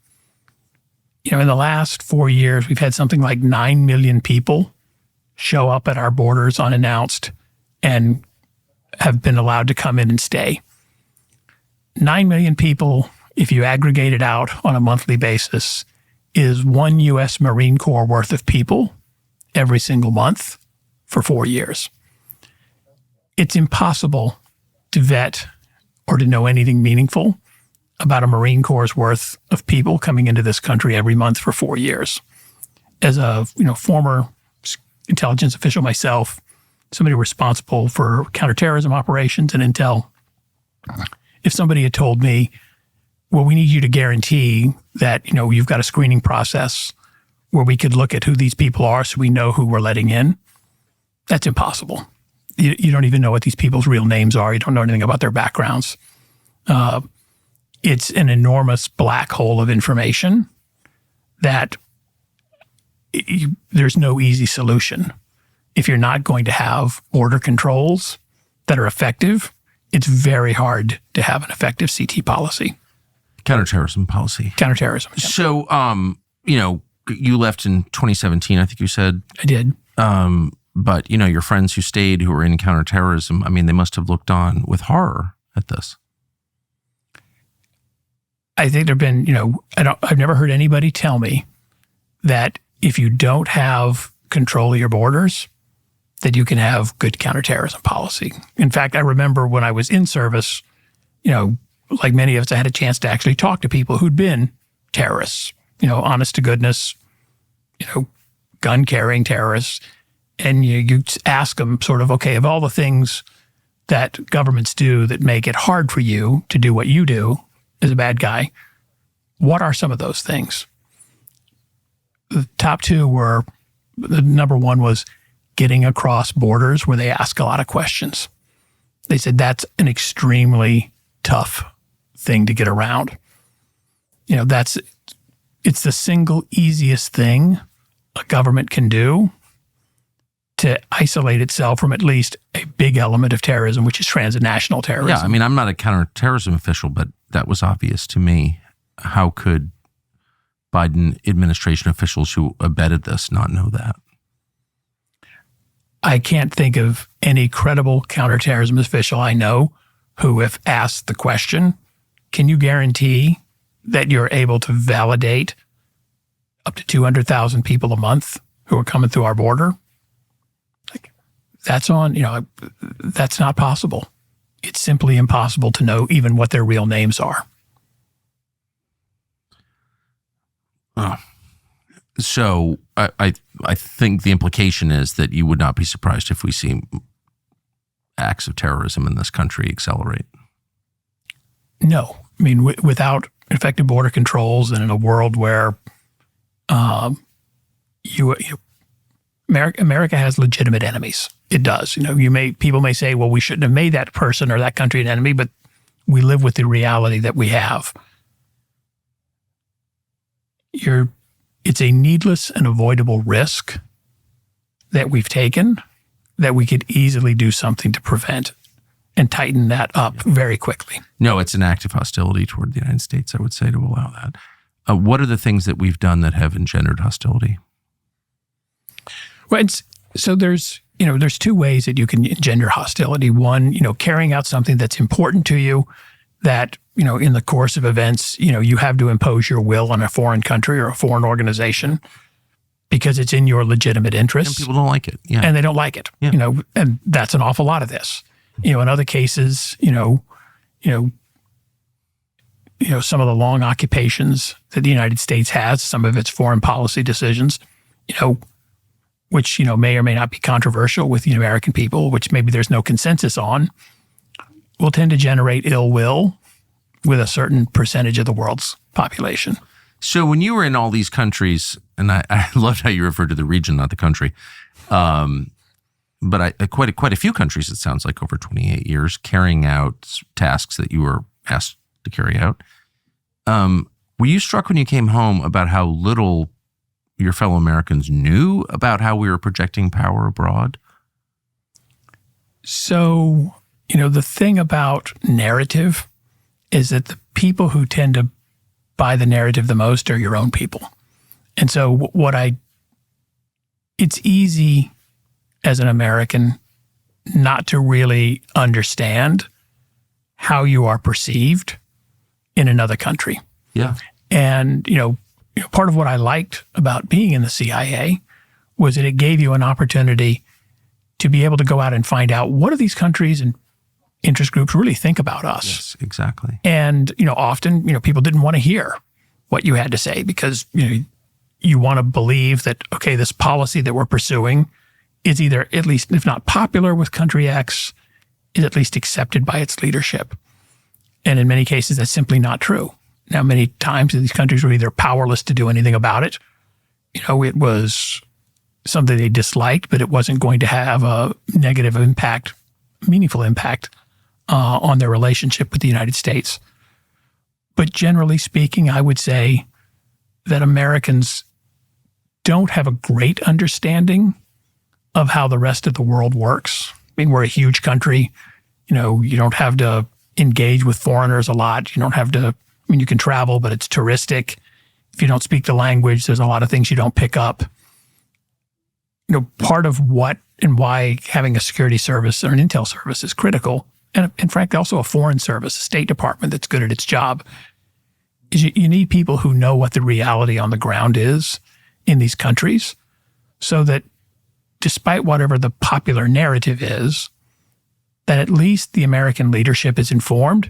In the last 4 years, we've had something like 9 million people show up at our borders unannounced and have been allowed to come in and stay. 9 million people, if you aggregate it out on a monthly basis, is one U.S. Marine Corps worth of people every single month for 4 years. It's impossible to vet or to know anything meaningful about a Marine Corps' worth of people coming into this country every month for 4 years. As a former intelligence official myself, somebody responsible for counterterrorism operations and intel, if somebody had told me, well, we need you to guarantee that you've got a screening process where we could look at who these people are so we know who we're letting in, that's impossible. You don't even know what these people's real names are. You don't know anything about their backgrounds. It's an enormous black hole of information that there's no easy solution. If you're not going to have border controls that are effective, it's very hard to have an effective CT policy. Counterterrorism policy. Counterterrorism. Yeah. So, you left in 2017, I think you said. I did. But, your friends who stayed who were in counterterrorism, I mean, they must have looked on with horror at this. I think there've been, I've never heard anybody tell me that if you don't have control of your borders, that you can have good counterterrorism policy. In fact, I remember when I was in service, like many of us, I had a chance to actually talk to people who'd been terrorists, honest to goodness, gun-carrying terrorists. And you ask them sort of, okay, of all the things that governments do that make it hard for you to do what you do as a bad guy, what are some of those things? The top two were, the number one was getting across borders where they ask a lot of questions. They said that's an extremely tough thing to get around. It's the single easiest thing a government can do to isolate itself from at least a big element of terrorism, which is transnational terrorism. Yeah, I mean, I'm not a counterterrorism official, but that was obvious to me. How could Biden administration officials who abetted this not know that? I can't think of any credible counterterrorism official I know who, if asked the question, can you guarantee that you're able to validate up to 200,000 people a month who are coming through our border? That's that's not possible. It's simply impossible to know even what their real names are. So I think the implication is that you would not be surprised if we see acts of terrorism in this country accelerate. No. I mean, without effective border controls and in a world where America has legitimate enemies. It does. People may say, well, we shouldn't have made that person or that country an enemy, but we live with the reality that we have. It's a needless and avoidable risk that we've taken that we could easily do something to prevent and tighten that up very quickly. No, it's an act of hostility toward the United States, I would say, to allow that. What are the things that we've done that have engendered hostility? Well, so there's two ways that you can engender hostility. One, carrying out something that's important to you that, in the course of events, you have to impose your will on a foreign country or a foreign organization because it's in your legitimate interest. And people don't like it. Yeah. And they don't like it. Yeah. And that's an awful lot of this. In other cases, some of the long occupations that the United States has, some of its foreign policy decisions, which, may or may not be controversial with the American people, which maybe there's no consensus on, will tend to generate ill will with a certain percentage of the world's population. So when you were in all these countries, and I loved how you referred to the region, not the country, but quite a few countries, it sounds like, over 28 years, carrying out tasks that you were asked to carry out. Were you struck when you came home about how little your fellow Americans knew about how we were projecting power abroad? So, the thing about narrative is that the people who tend to buy the narrative the most are your own people. And so it's easy as an American not to really understand how you are perceived in another country. Yeah. And, part of what I liked about being in the CIA was that it gave you an opportunity to be able to go out and find out what do these countries and interest groups really think about us. Yes, exactly. And, often, people didn't want to hear what you had to say because, you want to believe that, okay, this policy that we're pursuing is either, at least if not popular with country X, is at least accepted by its leadership. And in many cases, that's simply not true. Now, many times these countries were either powerless to do anything about it. It was something they disliked, but it wasn't going to have a negative impact, meaningful impact on their relationship with the United States. But generally speaking, I would say that Americans don't have a great understanding of how the rest of the world works. I mean, we're a huge country. You don't have to engage with foreigners a lot. You don't have to, you can travel, but it's touristic. If you don't speak the language, there's a lot of things you don't pick up. Part of what and why having a security service or an intel service is critical, and in fact, also a foreign service, a State Department that's good at its job, is you need people who know what the reality on the ground is in these countries, so that despite whatever the popular narrative is, that at least the American leadership is informed.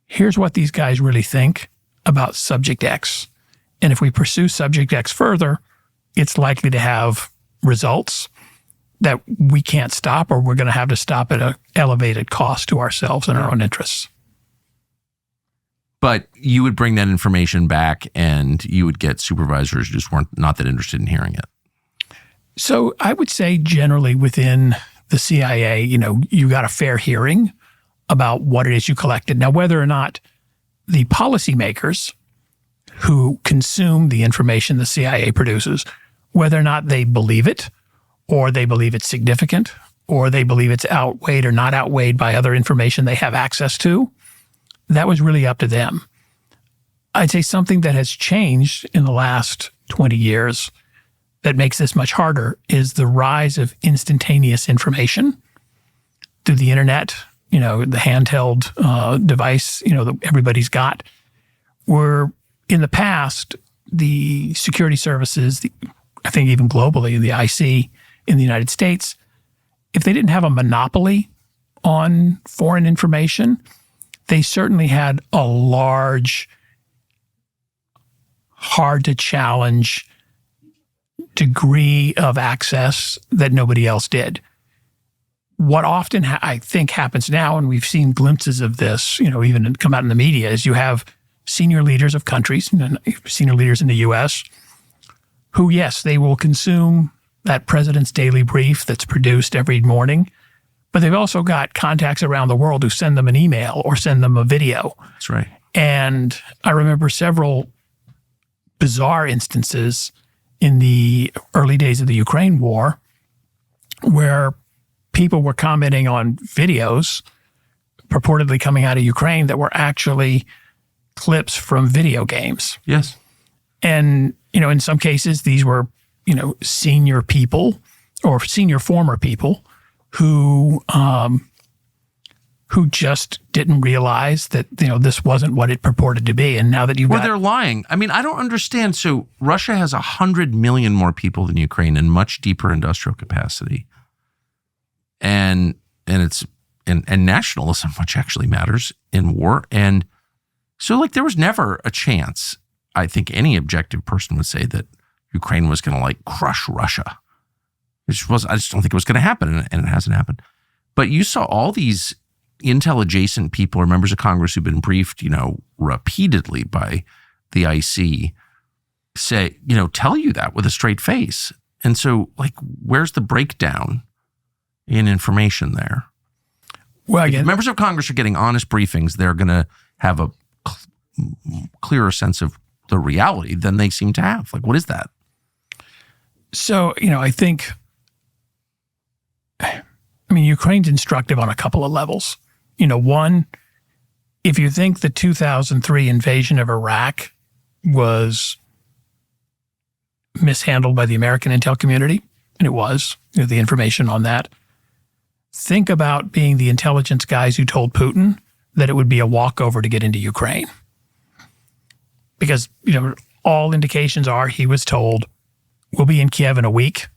Here's what these guys really think about subject X. And if we pursue subject X further, it's likely to have results that we can't stop, or we're going to have to stop at an elevated cost to ourselves and our own interests. But you would bring that information back and you would get supervisors who just weren't not that interested in hearing it. So I would say generally within the CIA, you got a fair hearing about what it is you collected. Now, whether or not the policymakers who consume the information the CIA produces, whether or not they believe it, or they believe it's significant, or they believe it's outweighed or not outweighed by other information they have access to, that was really up to them. I'd say something that has changed in the last 20 years that makes this much harder is the rise of instantaneous information through the internet, the handheld device, that everybody's got. Where in the past, the security services, I think even globally, the IC in the United States, if they didn't have a monopoly on foreign information, they certainly had a large, hard to challenge degree of access that nobody else did. What often I think happens now, and we've seen glimpses of this, even come out in the media, is you have senior leaders of countries, senior leaders in the U.S., who, yes, they will consume that president's daily brief that's produced every morning, but they've also got contacts around the world who send them an email or send them a video. That's right. And I remember several bizarre instances in the early days of the Ukraine war where people were commenting on videos purportedly coming out of Ukraine that were actually clips from video games. Yes. And, in some cases, these were, senior people or senior former people who just didn't realize that, this wasn't what it purported to be. And now that you've they're lying. I mean, I don't understand. So Russia has 100 million more people than Ukraine and much deeper industrial capacity. And it's and nationalism, which actually matters in war. And so there was never a chance, I think any objective person would say, that Ukraine was going to crush Russia. I just don't think it was going to happen, and it hasn't happened. But you saw all these intel adjacent people or members of Congress who've been briefed, repeatedly by the IC say, tell you that with a straight face. And so where's the breakdown in information there? Well, again, if members of Congress are getting honest briefings, they're going to have a clearer sense of the reality than they seem to have. What is that? So, I think, Ukraine's instructive on a couple of levels. One, if you think the 2003 invasion of Iraq was mishandled by the American intel community, and it was, the information on that, think about being the intelligence guys who told Putin that it would be a walkover to get into Ukraine. Because, all indications are he was told, we'll be in Kiev in a week,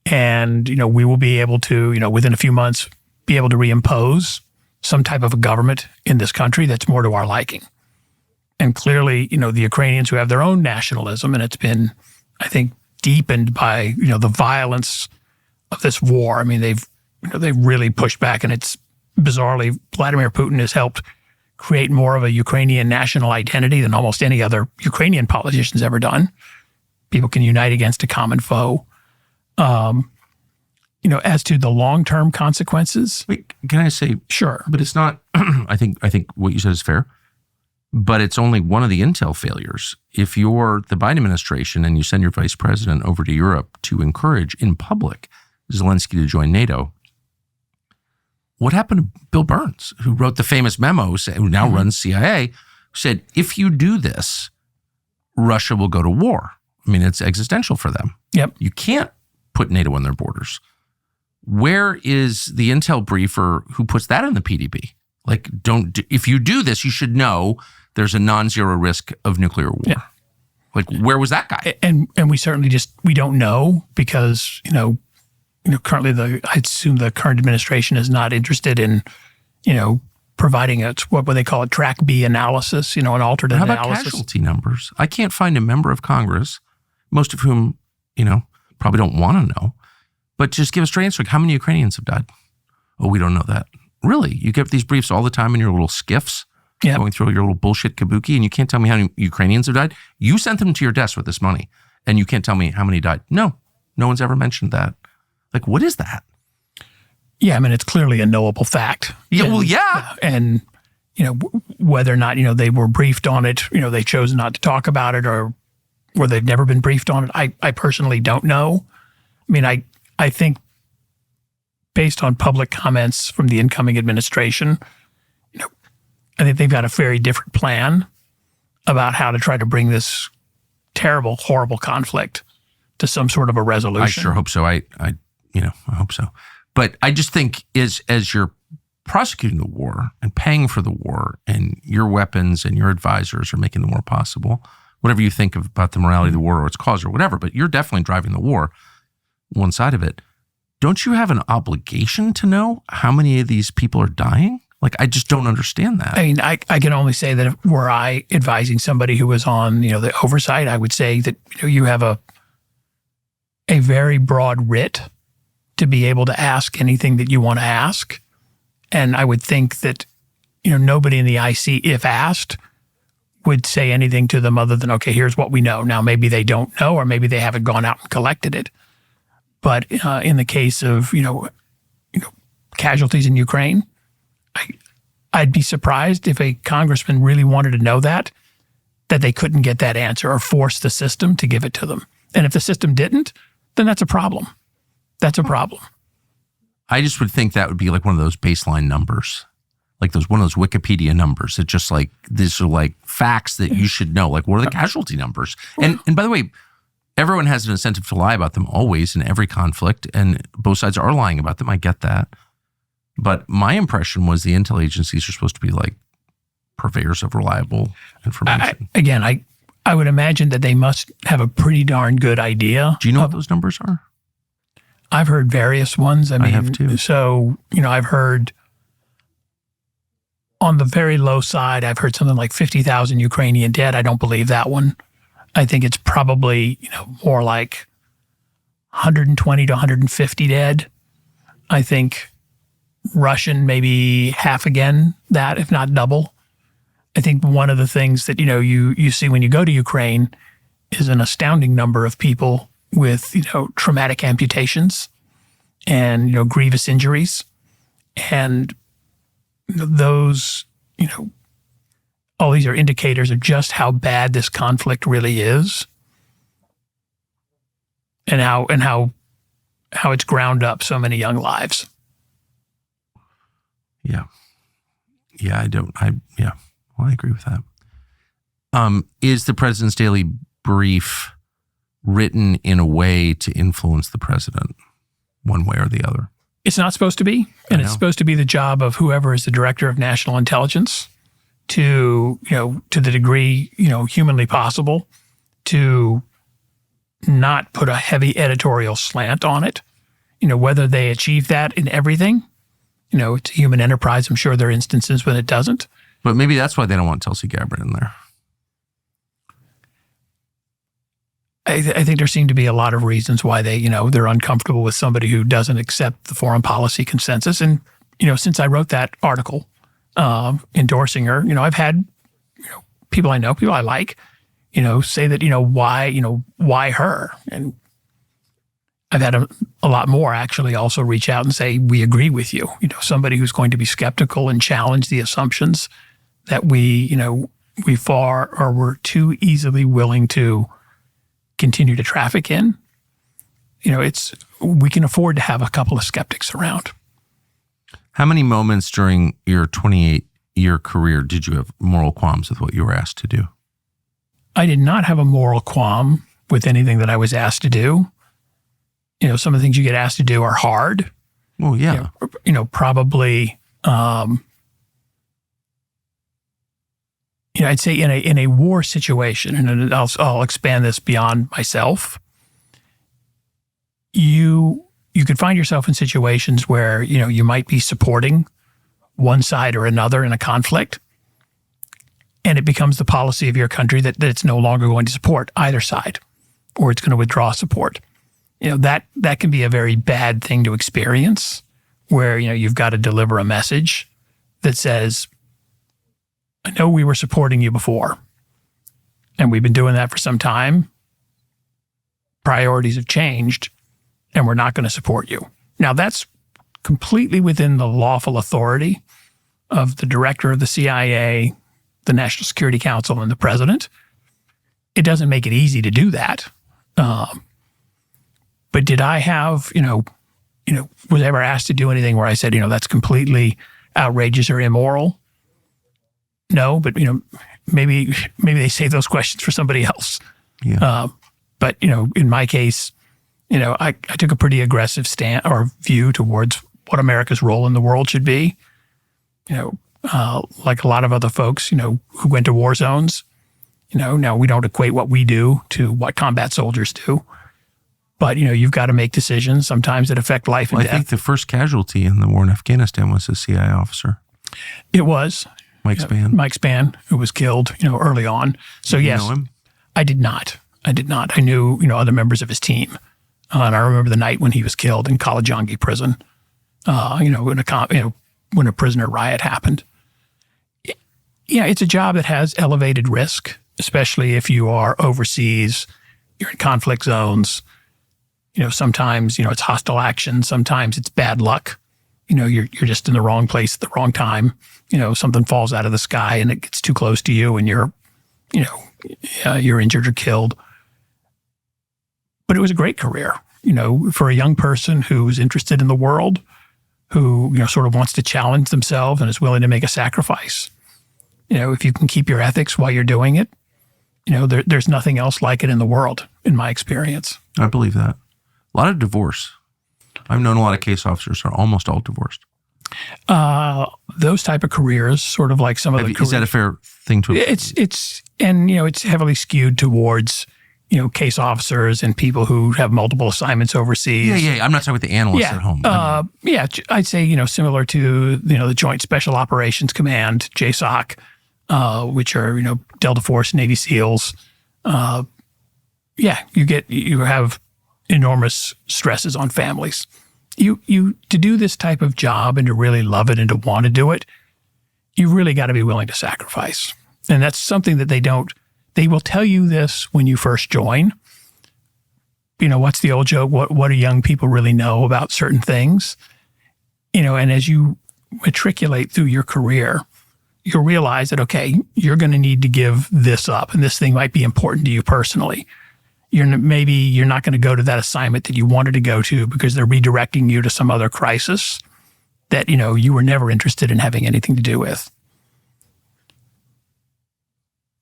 and, we will be able to, within a few months, be able to reimpose some type of a government in this country that's more to our liking. And clearly, the Ukrainians who have their own nationalism, and it's been, I think, deepened by, the violence of this war. They've really pushed back, and it's bizarrely, Vladimir Putin has helped create more of a Ukrainian national identity than almost any other Ukrainian politician's ever done. People can unite against a common foe. As to the long-term consequences. Wait, can I say? Sure. But it's not, I think what you said is fair, but it's only one of the intel failures. If you're the Biden administration and you send your vice president over to Europe to encourage in public Zelensky to join NATO, what happened to Bill Burns, who wrote the famous memo, who now runs CIA, who said, if you do this, Russia will go to war. I mean, it's existential for them. Yep. You can't put NATO on their borders. Where is the intel briefer who puts that in the PDB? Like, if you do this, you should know there's a non-zero risk of nuclear war. Yeah. Like, where was that guy? And we certainly we don't know because, currently I assume the current administration is not interested in, providing what they call a track B analysis, an alternate How about analysis. casualty numbers? I can't find a member of Congress, most of whom, probably don't want to know, but just give a straight answer. Like, how many Ukrainians have died? Oh, we don't know that. Really? You get these briefs all the time in your little skiffs, going through your little bullshit kabuki, and you can't tell me how many Ukrainians have died? You sent them to your desk with this money, and you can't tell me how many died. No one's ever mentioned that. Like, what is that? Yeah, I mean, it's clearly a knowable fact. Yeah, well, yeah. And, whether or not, they were briefed on it, they chose not to talk about it or they've never been briefed on it, I personally don't know. I mean, I think based on public comments from the incoming administration, I think they've got a very different plan about how to try to bring this terrible, horrible conflict to some sort of a resolution. I sure hope so. I hope so. But I just think as you're prosecuting the war and paying for the war and your weapons and your advisors are making the war possible, whatever you think about the morality of the war or its cause or whatever, but you're definitely driving the war, one side of it. Don't you have an obligation to know how many of these people are dying? Like, I just don't understand that. I mean, I can only say that if were I advising somebody who was on, the oversight, I would say that, you have a very broad writ to be able to ask anything that you want to ask. And I would think that, nobody in the IC, if asked, would say anything to them other than, okay, here's what we know. Now, maybe they don't know, or maybe they haven't gone out and collected it. But in the case of, casualties in Ukraine, I'd be surprised if a congressman really wanted to know that they couldn't get that answer or force the system to give it to them. And if the system didn't, then that's a problem. That's a problem. I just would think that would be like one of those baseline numbers, like one of those Wikipedia numbers that just like, these are like facts that you should know. Like, what are the casualty numbers? And by the way, everyone has an incentive to lie about them always in every conflict, and both sides are lying about them. I get that. But my impression was the intel agencies are supposed to be like purveyors of reliable information. I would imagine that they must have a pretty darn good idea. Do you know what those numbers are? I've heard various ones. I mean, have too. So, I've heard on the very low side, I've heard something like 50,000 Ukrainian dead. I don't believe that one. I think it's probably, more like 120 to 150 dead. I think Russian maybe half again that, if not double. I think one of the things that, you see when you go to Ukraine is an astounding number of people with, traumatic amputations and, grievous injuries. And those, all these are indicators of just how bad this conflict really is and how it's ground up so many young lives. Yeah. Yeah, I agree with that. Is the president's daily brief written in a way to influence the president one way or the other? It's not supposed to be. And it's supposed to be the job of whoever is the director of national intelligence to the degree, humanly possible, to not put a heavy editorial slant on it. Whether they achieve that in everything, it's a human enterprise. I'm sure there are instances when it doesn't. But maybe that's why they don't want Tulsi Gabbard in there. I think there seem to be a lot of reasons why they're uncomfortable with somebody who doesn't accept the foreign policy consensus. And, since I wrote that article endorsing her, I've had, people I know, people I like, say that, why her? And I've had a lot more actually also reach out and say, we agree with you. Somebody who's going to be skeptical and challenge the assumptions that we were too easily willing to continue to traffic in. We can afford to have a couple of skeptics around. How many moments during your 28-year career did you have moral qualms with what you were asked to do? I did not have a moral qualm with anything that I was asked to do. Some of the things you get asked to do are hard. Well, yeah. Probably, I'd say in a war situation, and I'll expand this beyond myself. You could find yourself in situations where, you might be supporting one side or another in a conflict, and it becomes the policy of your country that it's no longer going to support either side, or it's going to withdraw support. That can be a very bad thing to experience, where, you've got to deliver a message that says, I know we were supporting you before, and we've been doing that for some time. Priorities have changed, and we're not going to support you. Now, that's completely within the lawful authority of the director of the CIA, the National Security Council, and the president. It doesn't make it easy to do that. But did I have, was I ever asked to do anything where I said, that's completely outrageous or immoral? No, but, maybe they save those questions for somebody else. Yeah. But, in my case, I took a pretty aggressive stand or view towards what America's role in the world should be. Like a lot of other folks, who went to war zones, now we don't equate what we do to what combat soldiers do. But, you've got to make decisions sometimes that affect life and death. I think the first casualty in the war in Afghanistan was a CIA officer. It was. Mike Spann, who was killed, early on. So, Did yes. you know him? I did not. I knew, other members of his team. And I remember the night when he was killed in Kalajangi prison, when a prisoner riot happened. It's a job that has elevated risk, especially if you are overseas, you're in conflict zones. Sometimes, it's hostile action. Sometimes it's bad luck. You're just in the wrong place at the wrong time. Something falls out of the sky and it gets too close to you and you're injured or killed. But it was a great career, for a young person who's interested in the world, who, sort of wants to challenge themselves and is willing to make a sacrifice. If you can keep your ethics while you're doing it, there's nothing else like it in the world, in my experience. I believe that. A lot of divorce. I've known a lot of case officers are almost all divorced. Those type of careers, sort of like some of the careers. Is that a fair thing to? It's heavily skewed towards, case officers and people who have multiple assignments overseas. Yeah. I'm not talking about the analysts at home. I'd say, similar to, the Joint Special Operations Command, JSOC, which are, Delta Force, Navy SEALs. You have enormous stresses on families. You to do this type of job and to really love it and to want to do it, you really got to be willing to sacrifice. And that's something that they will tell you this when you first join. What's the old joke? What do young people really know about certain things? And as you matriculate through your career, you'll realize that, okay, you're going to need to give this up and this thing might be important to you personally. You're not going to go to that assignment that you wanted to go to because they're redirecting you to some other crisis that, you were never interested in having anything to do with.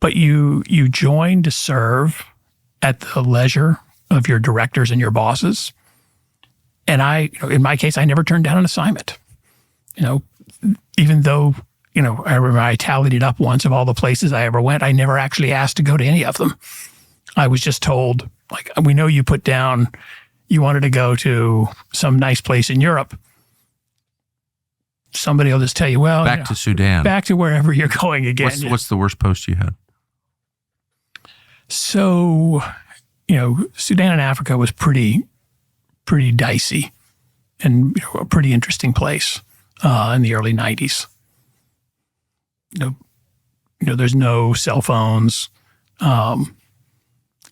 But you join to serve at the leisure of your directors and your bosses. And in my case, I never turned down an assignment. Even though, I remember I tallied it up once of all the places I ever went, I never actually asked to go to any of them. I was just told, like, we know you put down, you wanted to go to some nice place in Europe. Somebody will just tell you, well, back to Sudan, back to wherever you're going again. What's the worst post you had? So, Sudan and Africa was pretty dicey and a pretty interesting place in the early 90s. There's no cell phones.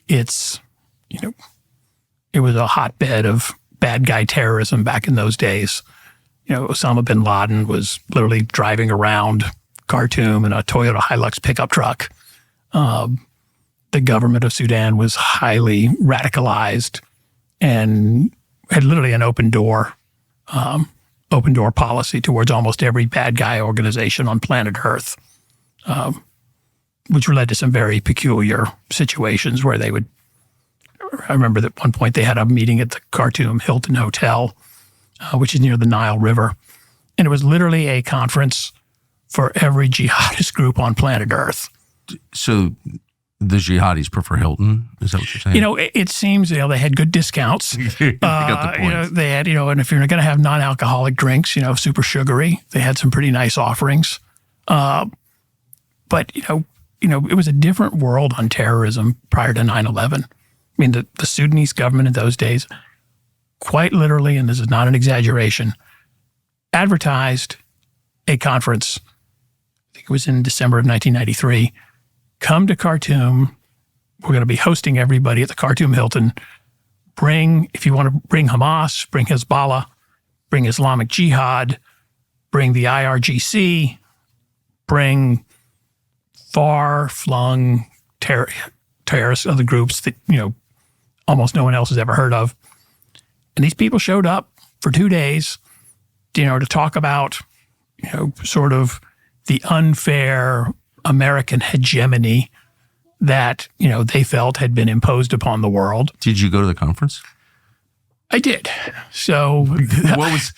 It was a hotbed of bad guy terrorism back in those days. Osama bin Laden was literally driving around Khartoum in a Toyota Hilux pickup truck. The government of Sudan was highly radicalized and had literally an open door policy towards almost every bad guy organization on planet Earth. which led to some very peculiar situations where they would. I remember that at one point they had a meeting at the Khartoum Hilton Hotel, which is near the Nile River, and it was literally a conference for every jihadist group on planet Earth. So the jihadis prefer Hilton? Is that what you're saying? It seems, they had good discounts. You got the point. They had, and if you're going to have non-alcoholic drinks, super sugary, they had some pretty nice offerings. But, it was a different world on terrorism prior to 9/11. I mean, the Sudanese government in those days, quite literally, and this is not an exaggeration, advertised a conference, I think it was in December of 1993, come to Khartoum. We're going to be hosting everybody at the Khartoum Hilton. If you want to bring Hamas, bring Hezbollah, bring Islamic Jihad, bring the IRGC, bring far-flung terrorist other groups that, almost no one else has ever heard of. And these people showed up for 2 days, to talk about, sort of the unfair American hegemony that, they felt had been imposed upon the world. Did you go to the conference? I did. So What'd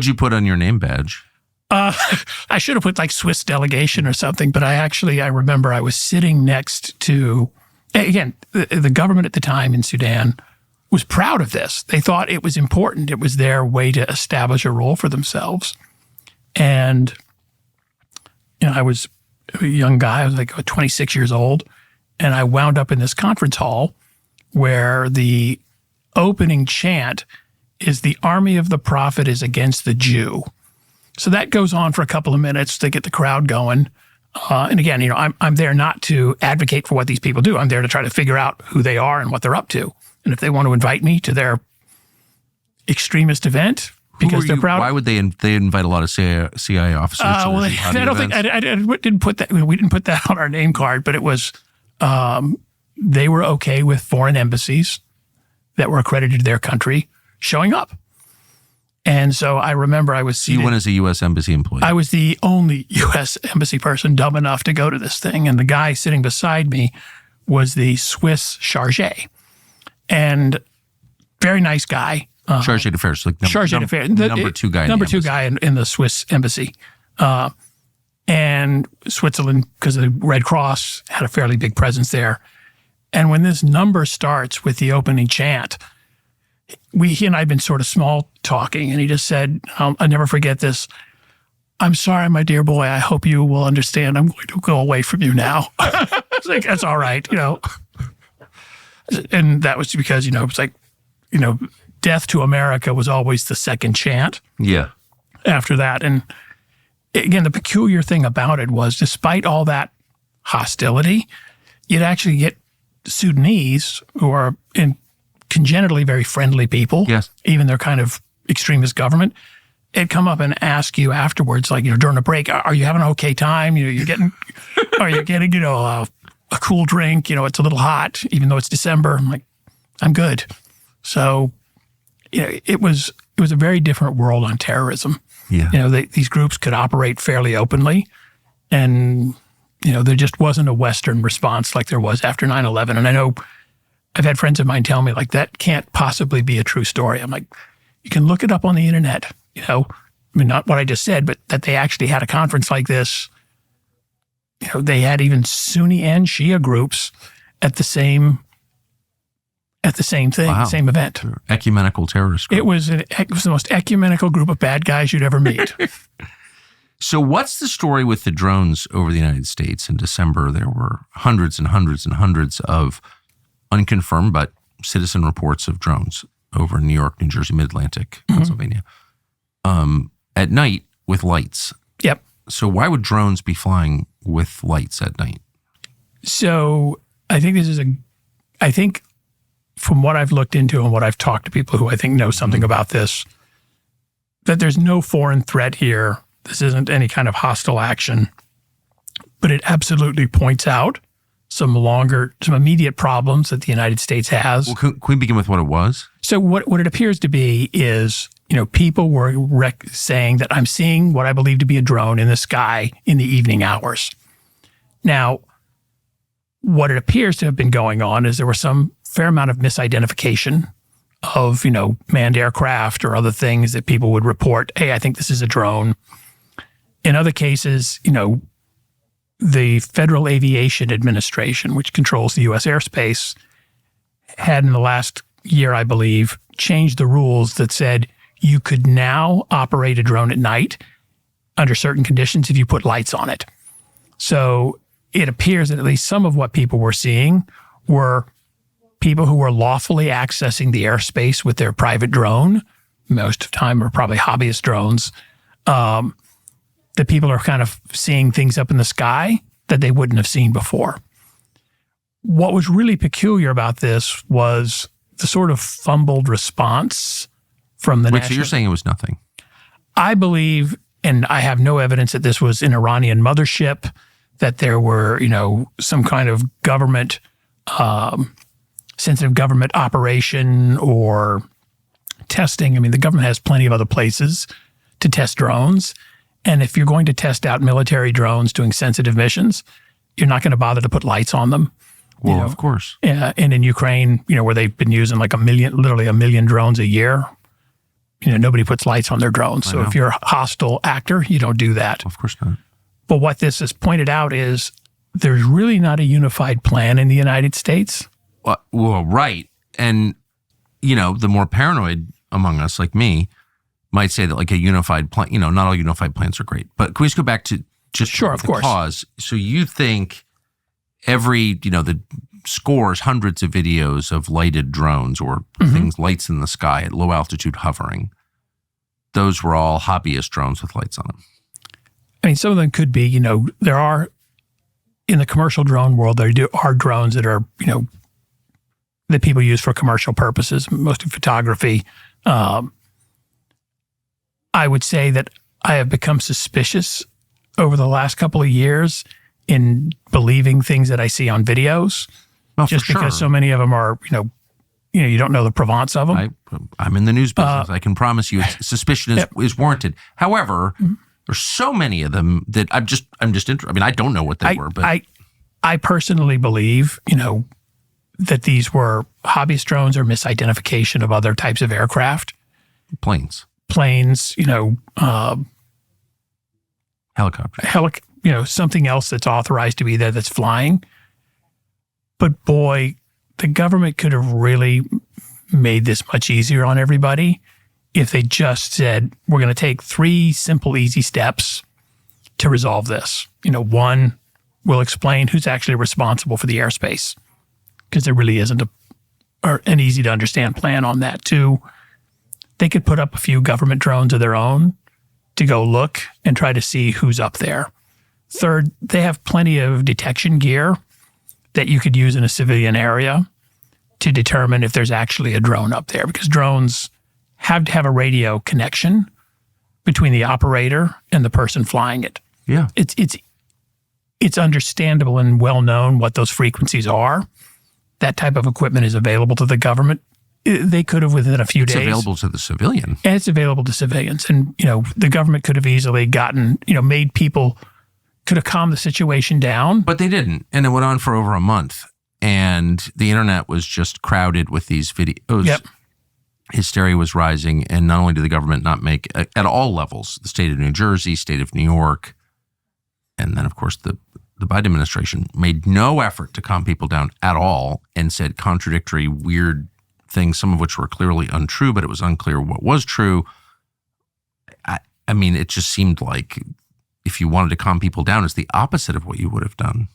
you put on your name badge? I should have put like Swiss delegation or something, but I remember I was sitting next to, again, the government at the time in Sudan was proud of this. They thought it was important. It was their way to establish a role for themselves. And, I was a young guy. I was like 26 years old. And I wound up in this conference hall where the opening chant is "The army of the prophet is against the Jew." So that goes on for a couple of minutes to get the crowd going. And again, I'm there not to advocate for what these people do. I'm there to try to figure out who they are and what they're up to. And if they want to invite me to their extremist event because they're proud. Why would they invite a lot of CIA officers? Well, I don't think I didn't put that. We didn't put that on our name card, but it was they were okay with foreign embassies that were accredited to their country showing up. And so I remember I was seated. You went as a U.S. Embassy employee. I was the only U.S. Embassy person dumb enough to go to this thing. And the guy sitting beside me was the Swiss chargé. And very nice guy. Chargé d'affaires. Chargé d'affaires. Number two guy. Number two guy in the Swiss embassy. And Switzerland, because of the Red Cross, had a fairly big presence there. And when this number starts with the opening chant, he and I had been sort of small talking, and he just said, I'll never forget this. "I'm sorry, my dear boy. I hope you will understand. I'm going to go away from you now." I was like, that's all right, And that was because, it's like, death to America was always the second chant. Yeah. After that. And again, the peculiar thing about it was, despite all that hostility, you'd actually get Sudanese who are congenitally very friendly people. Yes. Even their kind of extremist government. They'd come up and ask you afterwards, like, during a break, are you having an okay time? Are you getting, a cool drink? It's a little hot, even though it's December. I'm like, I'm good. So, it was a very different world on terrorism. Yeah. These groups could operate fairly openly, and there just wasn't a Western response like there was after 9/11. And I know I've had friends of mine tell me, like, that can't possibly be a true story. I'm like, you can look it up on the internet. Not what I just said, but that they actually had a conference like this. They had even Sunni and Shia groups at the same thing, wow. Same event. Ecumenical terrorist group. It was the most ecumenical group of bad guys you'd ever meet. So what's the story with the drones over the United States? In December, there were hundreds and hundreds and hundreds of unconfirmed but citizen reports of drones over New York, New Jersey, Mid-Atlantic, Pennsylvania, at night with lights. Yep. So why would drones be flying with lights at night? So I think from what I've looked into and what I've talked to people who I think know something about this, that there's no foreign threat here. This isn't any kind of hostile action, but it absolutely points out some immediate problems that the United States has. Well, can we begin with what it was? So what it appears to be is, people were saying that I'm seeing what I believe to be a drone in the sky in the evening hours. Now, what it appears to have been going on is there was some fair amount of misidentification of, manned aircraft or other things that people would report, hey, I think this is a drone. In other cases, the Federal Aviation Administration, which controls the U.S. airspace, had in the last year, I believe, changed the rules that said you could now operate a drone at night under certain conditions if you put lights on it. So it appears that at least some of what people were seeing were people who were lawfully accessing the airspace with their private drone. Most of the time are probably hobbyist drones. The people are kind of seeing things up in the sky that they wouldn't have seen before. What was really peculiar about this was the sort of fumbled response from the Wait, so you're saying it was nothing? I believe, and I have no evidence that this was an Iranian mothership, that there were, some kind of government, sensitive government operation or testing. I mean, the government has plenty of other places to test drones. And if you're going to test out military drones doing sensitive missions, you're not going to bother to put lights on them. Well, of course. Yeah, and in Ukraine, where they've been using like literally a million drones a year, nobody puts lights on their drones. So if you're a hostile actor, you don't do that. Of course not. But what this has pointed out is there's really not a unified plan in the United States. Well, right. And, the more paranoid among us, like me, might say that like a unified plan, not all unified plans are great. But can we just go back to just sure, of course. Cause? So you think every, the scores, hundreds of videos of lighted drones or lights in the sky at low altitude hovering, those were all hobbyist drones with lights on them? I mean, some of them could be, there are, in the commercial drone world, there are drones that are, that people use for commercial purposes, mostly photography. I would say that I have become suspicious over the last couple of years in believing things that I see on videos, just because so many of them are, you don't know the provenance of them. I'm in the news business. I can promise you suspicion is warranted. However, there's so many of them that I'm just interested. I mean, I don't know what they were, but I personally believe, that these were hobbyist drones or misidentification of other types of aircraft. Planes, helicopters, something else that's authorized to be there that's flying. But boy, the government could have really made this much easier on everybody if they just said, we're going to take 3 simple, easy steps to resolve this. One, we'll explain who's actually responsible for the airspace, because there really isn't an easy to understand plan on that. 2, they could put up a few government drones of their own to go look and try to see who's up there. 3rd, they have plenty of detection gear that you could use in a civilian area to determine if there's actually a drone up there, because drones have to have a radio connection between the operator and the person flying it. Yeah. It's understandable and well known what those frequencies are. That type of equipment is available to the government. They could have within a few days. It's available to the civilian. And it's available to civilians. And, the government could have easily gotten, made people, could have calmed the situation down. But they didn't. And it went on for over a month. And the internet was just crowded with these videos. Yep. Hysteria was rising. And not only did the government not make, at all levels, the state of New Jersey, state of New York, and then, of course, the Biden administration made no effort to calm people down at all and said contradictory, weird things, some of which were clearly untrue, but it was unclear what was true. I mean, it just seemed like if you wanted to calm people down, it's the opposite of what you would have done.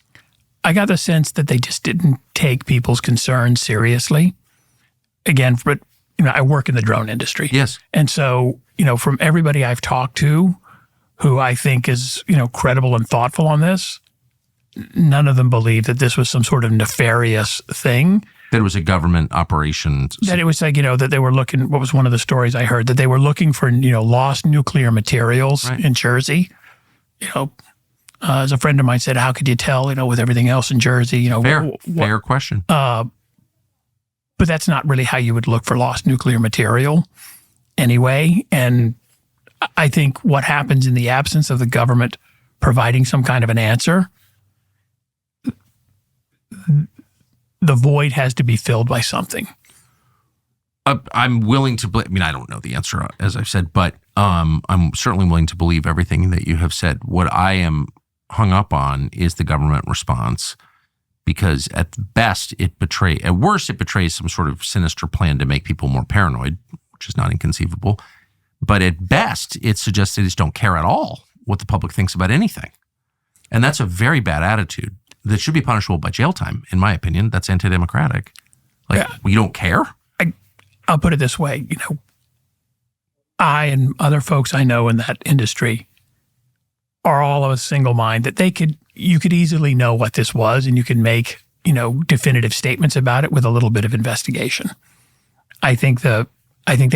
I got the sense that they just didn't take people's concerns seriously. Again, but I work in the drone industry. Yes. And so, from everybody I've talked to who I think is, credible and thoughtful on this, none of them believe that this was some sort of nefarious thing. That it was a government operation. That it was like, that they were looking, what was one of the stories I heard, that they were looking for, lost nuclear materials in Jersey. As a friend of mine said, how could you tell, with everything else in Jersey, Fair question. But that's not really how you would look for lost nuclear material anyway. And I think what happens in the absence of the government providing some kind of an answer the void has to be filled by something. I'm willing to believe. I mean, I don't know the answer, as I've said, but I'm certainly willing to believe everything that you have said. What I am hung up on is the government response, because at worst, it betrays some sort of sinister plan to make people more paranoid, which is not inconceivable. But at best, it suggests they just don't care at all what the public thinks about anything. And that's a very bad attitude that should be punishable by jail time, in my opinion. That's anti-democratic. You don't care? I'll put it this way, I and other folks I know in that industry are all of a single mind that you could easily know what this was, and you can make, definitive statements about it with a little bit of investigation. I think they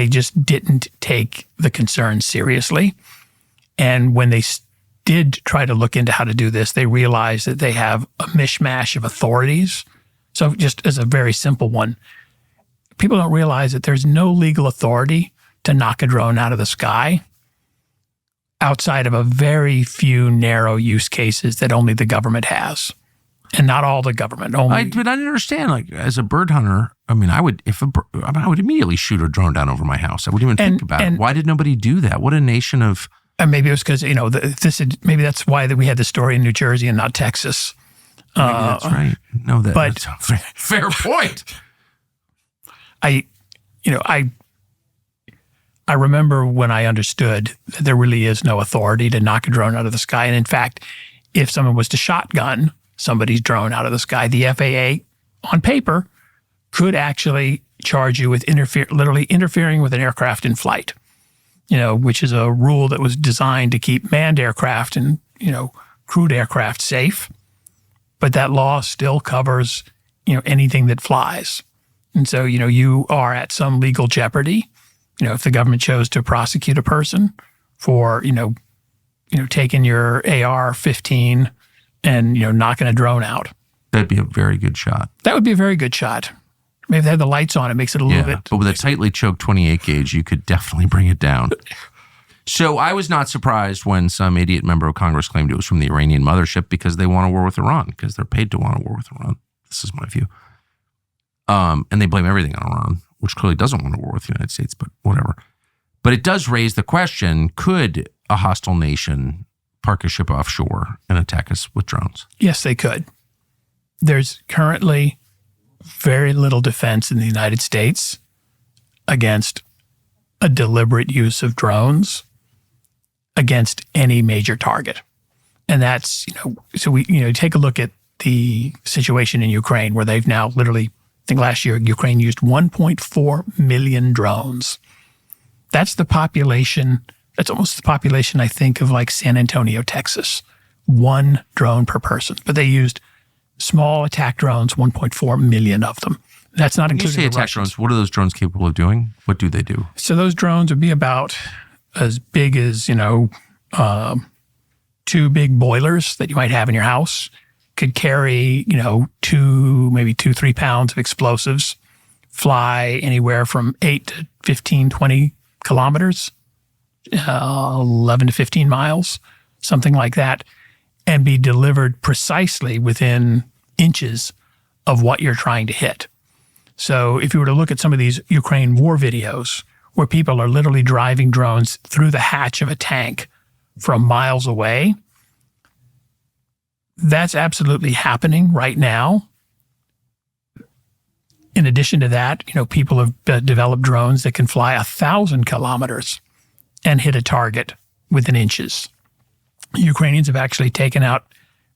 just didn't take the concern seriously. And when they did try to look into how to do this, they realized that they have a mishmash of authorities. So just as a very simple one, people don't realize that there's no legal authority to knock a drone out of the sky outside of a very few narrow use cases that only the government has. And not all the government. But I didn't understand. As a bird hunter, I mean, I would immediately shoot a drone down over my house. I wouldn't even think about it. Why did nobody do that? What a nation of... And maybe it was because, maybe that's why we had the story in New Jersey and not Texas. Maybe that's right. No, that's a fair point. I remember when I understood that there really is no authority to knock a drone out of the sky. And in fact, if someone was to shotgun somebody's drone out of the sky, the FAA, on paper, could actually charge you with literally interfering with an aircraft in flight, which is a rule that was designed to keep manned aircraft and, crewed aircraft safe. But that law still covers, anything that flies. And so, you are at some legal jeopardy, if the government chose to prosecute a person for, taking your AR-15 and, knocking a drone out. That'd be a very good shot. That would be a very good shot. Maybe they have the lights on. It makes it a little bit. But with a tightly choked 28 gauge, you could definitely bring it down. So I was not surprised when some idiot member of Congress claimed it was from the Iranian mothership because they want a war with Iran, because they're paid to want a war with Iran. This is my view. And they blame everything on Iran, which clearly doesn't want a war with the United States, but whatever. But it does raise the question, could a hostile nation park a ship offshore and attack us with drones? Yes, they could. There's currently very little defense in the United States against a deliberate use of drones against any major target. And that's, so we, take a look at the situation in Ukraine, where they've now literally, I think last year, Ukraine used 1.4 million drones. That's the population, that's almost the population, I think, of like San Antonio, Texas. One drone per person. But they used small attack drones, 1.4 million of them. That's not including the Russians. Attack drones, what are those drones capable of doing? What do they do? So those drones would be about as big as, 2 big boilers that you might have in your house. Could carry, 3 pounds of explosives, fly anywhere from 8 to 15, 20 kilometers, 11 to 15 miles, something like that, and be delivered precisely within inches of what you're trying to hit. So if you were to look at some of these Ukraine war videos where people are literally driving drones through the hatch of a tank from miles away, that's absolutely happening right now. In addition to that, people have developed drones that can fly 1,000 kilometers and hit a target within inches. Ukrainians have actually taken out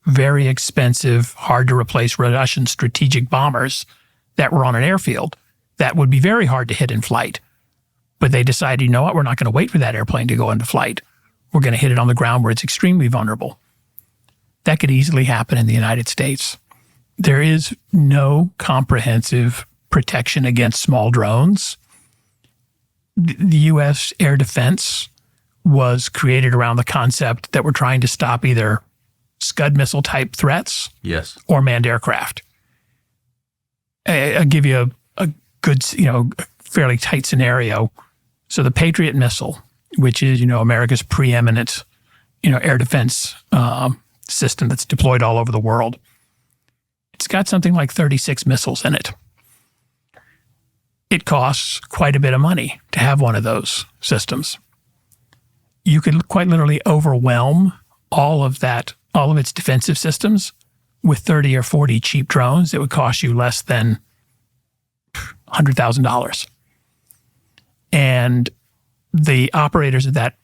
very expensive, hard-to-replace Russian strategic bombers that were on an airfield that would be very hard to hit in flight. But they decided, we're not going to wait for that airplane to go into flight. We're going to hit it on the ground where it's extremely vulnerable. That could easily happen in the United States. There is no comprehensive protection against small drones. The U.S. air defense was created around the concept that we're trying to stop either Scud missile type threats, yes, or manned aircraft. I'll give you a good, fairly tight scenario. So the Patriot missile, which is, America's preeminent, air defense system that's deployed all over the world. It's got something like 36 missiles in it. It costs quite a bit of money to have one of those systems. You could quite literally overwhelm all of its defensive systems with 30 or 40 cheap drones that would cost you less than $100,000. And the operators of that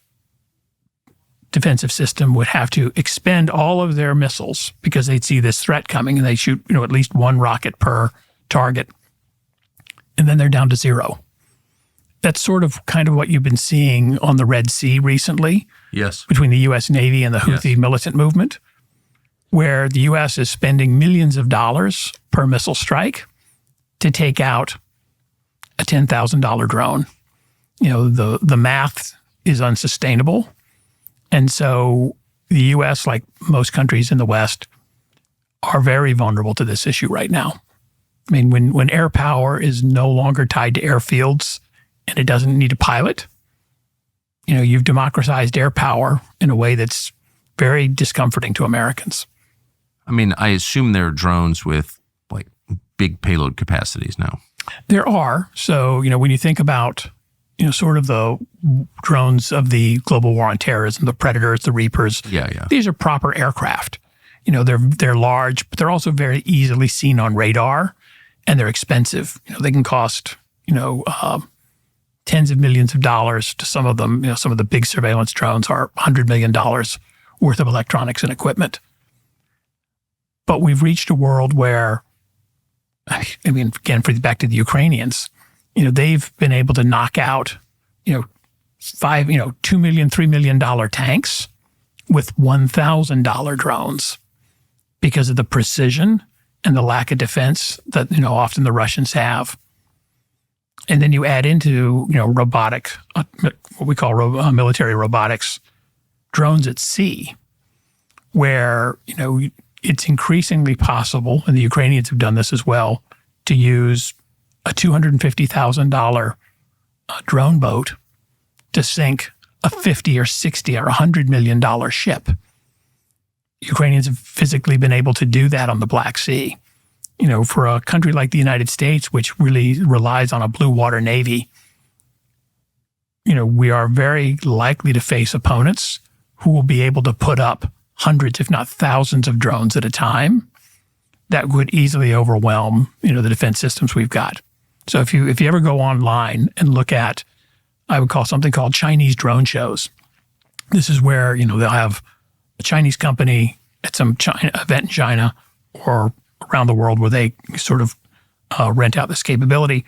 defensive system would have to expend all of their missiles because they'd see this threat coming and they shoot, at least one rocket per target. And then they're down to zero. That's sort of kind of what you've been seeing on the Red Sea recently. Yes. Between the U.S. Navy and the Houthi militant movement, where the U.S. is spending millions of dollars per missile strike to take out a $10,000 drone. The math is unsustainable. And so the U.S., like most countries in the West, are very vulnerable to this issue right now. I mean, when air power is no longer tied to airfields and it doesn't need a pilot, you've democratized air power in a way that's very discomforting to Americans. I mean, I assume there are drones with like big payload capacities now. There are. So, when you think about sort of the drones of the global war on terrorism, the Predators, the Reapers. Yeah. These are proper aircraft. They're large, but they're also very easily seen on radar, and they're expensive. They can cost, tens of millions of dollars to some of them. Some of the big surveillance drones are $100 million worth of electronics and equipment. But we've reached a world where, again, back to the Ukrainians, they've been able to knock out, $2 million, $3 million tanks with $1,000 drones because of the precision and the lack of defense that, often the Russians have. And then you add into, robotic, what we call military robotics, drones at sea, where, it's increasingly possible, and the Ukrainians have done this as well, to use a $250,000 drone boat to sink a $50 or $60 or $100 million ship. Ukrainians have physically been able to do that on the Black Sea. For a country like the United States, which really relies on a blue water navy, we are very likely to face opponents who will be able to put up hundreds, if not thousands of drones at a time that would easily overwhelm, the defense systems we've got. So if you ever go online and look at, I would call something called Chinese drone shows. This is where, they'll have a Chinese company at some event in China or around the world where they sort of rent out this capability,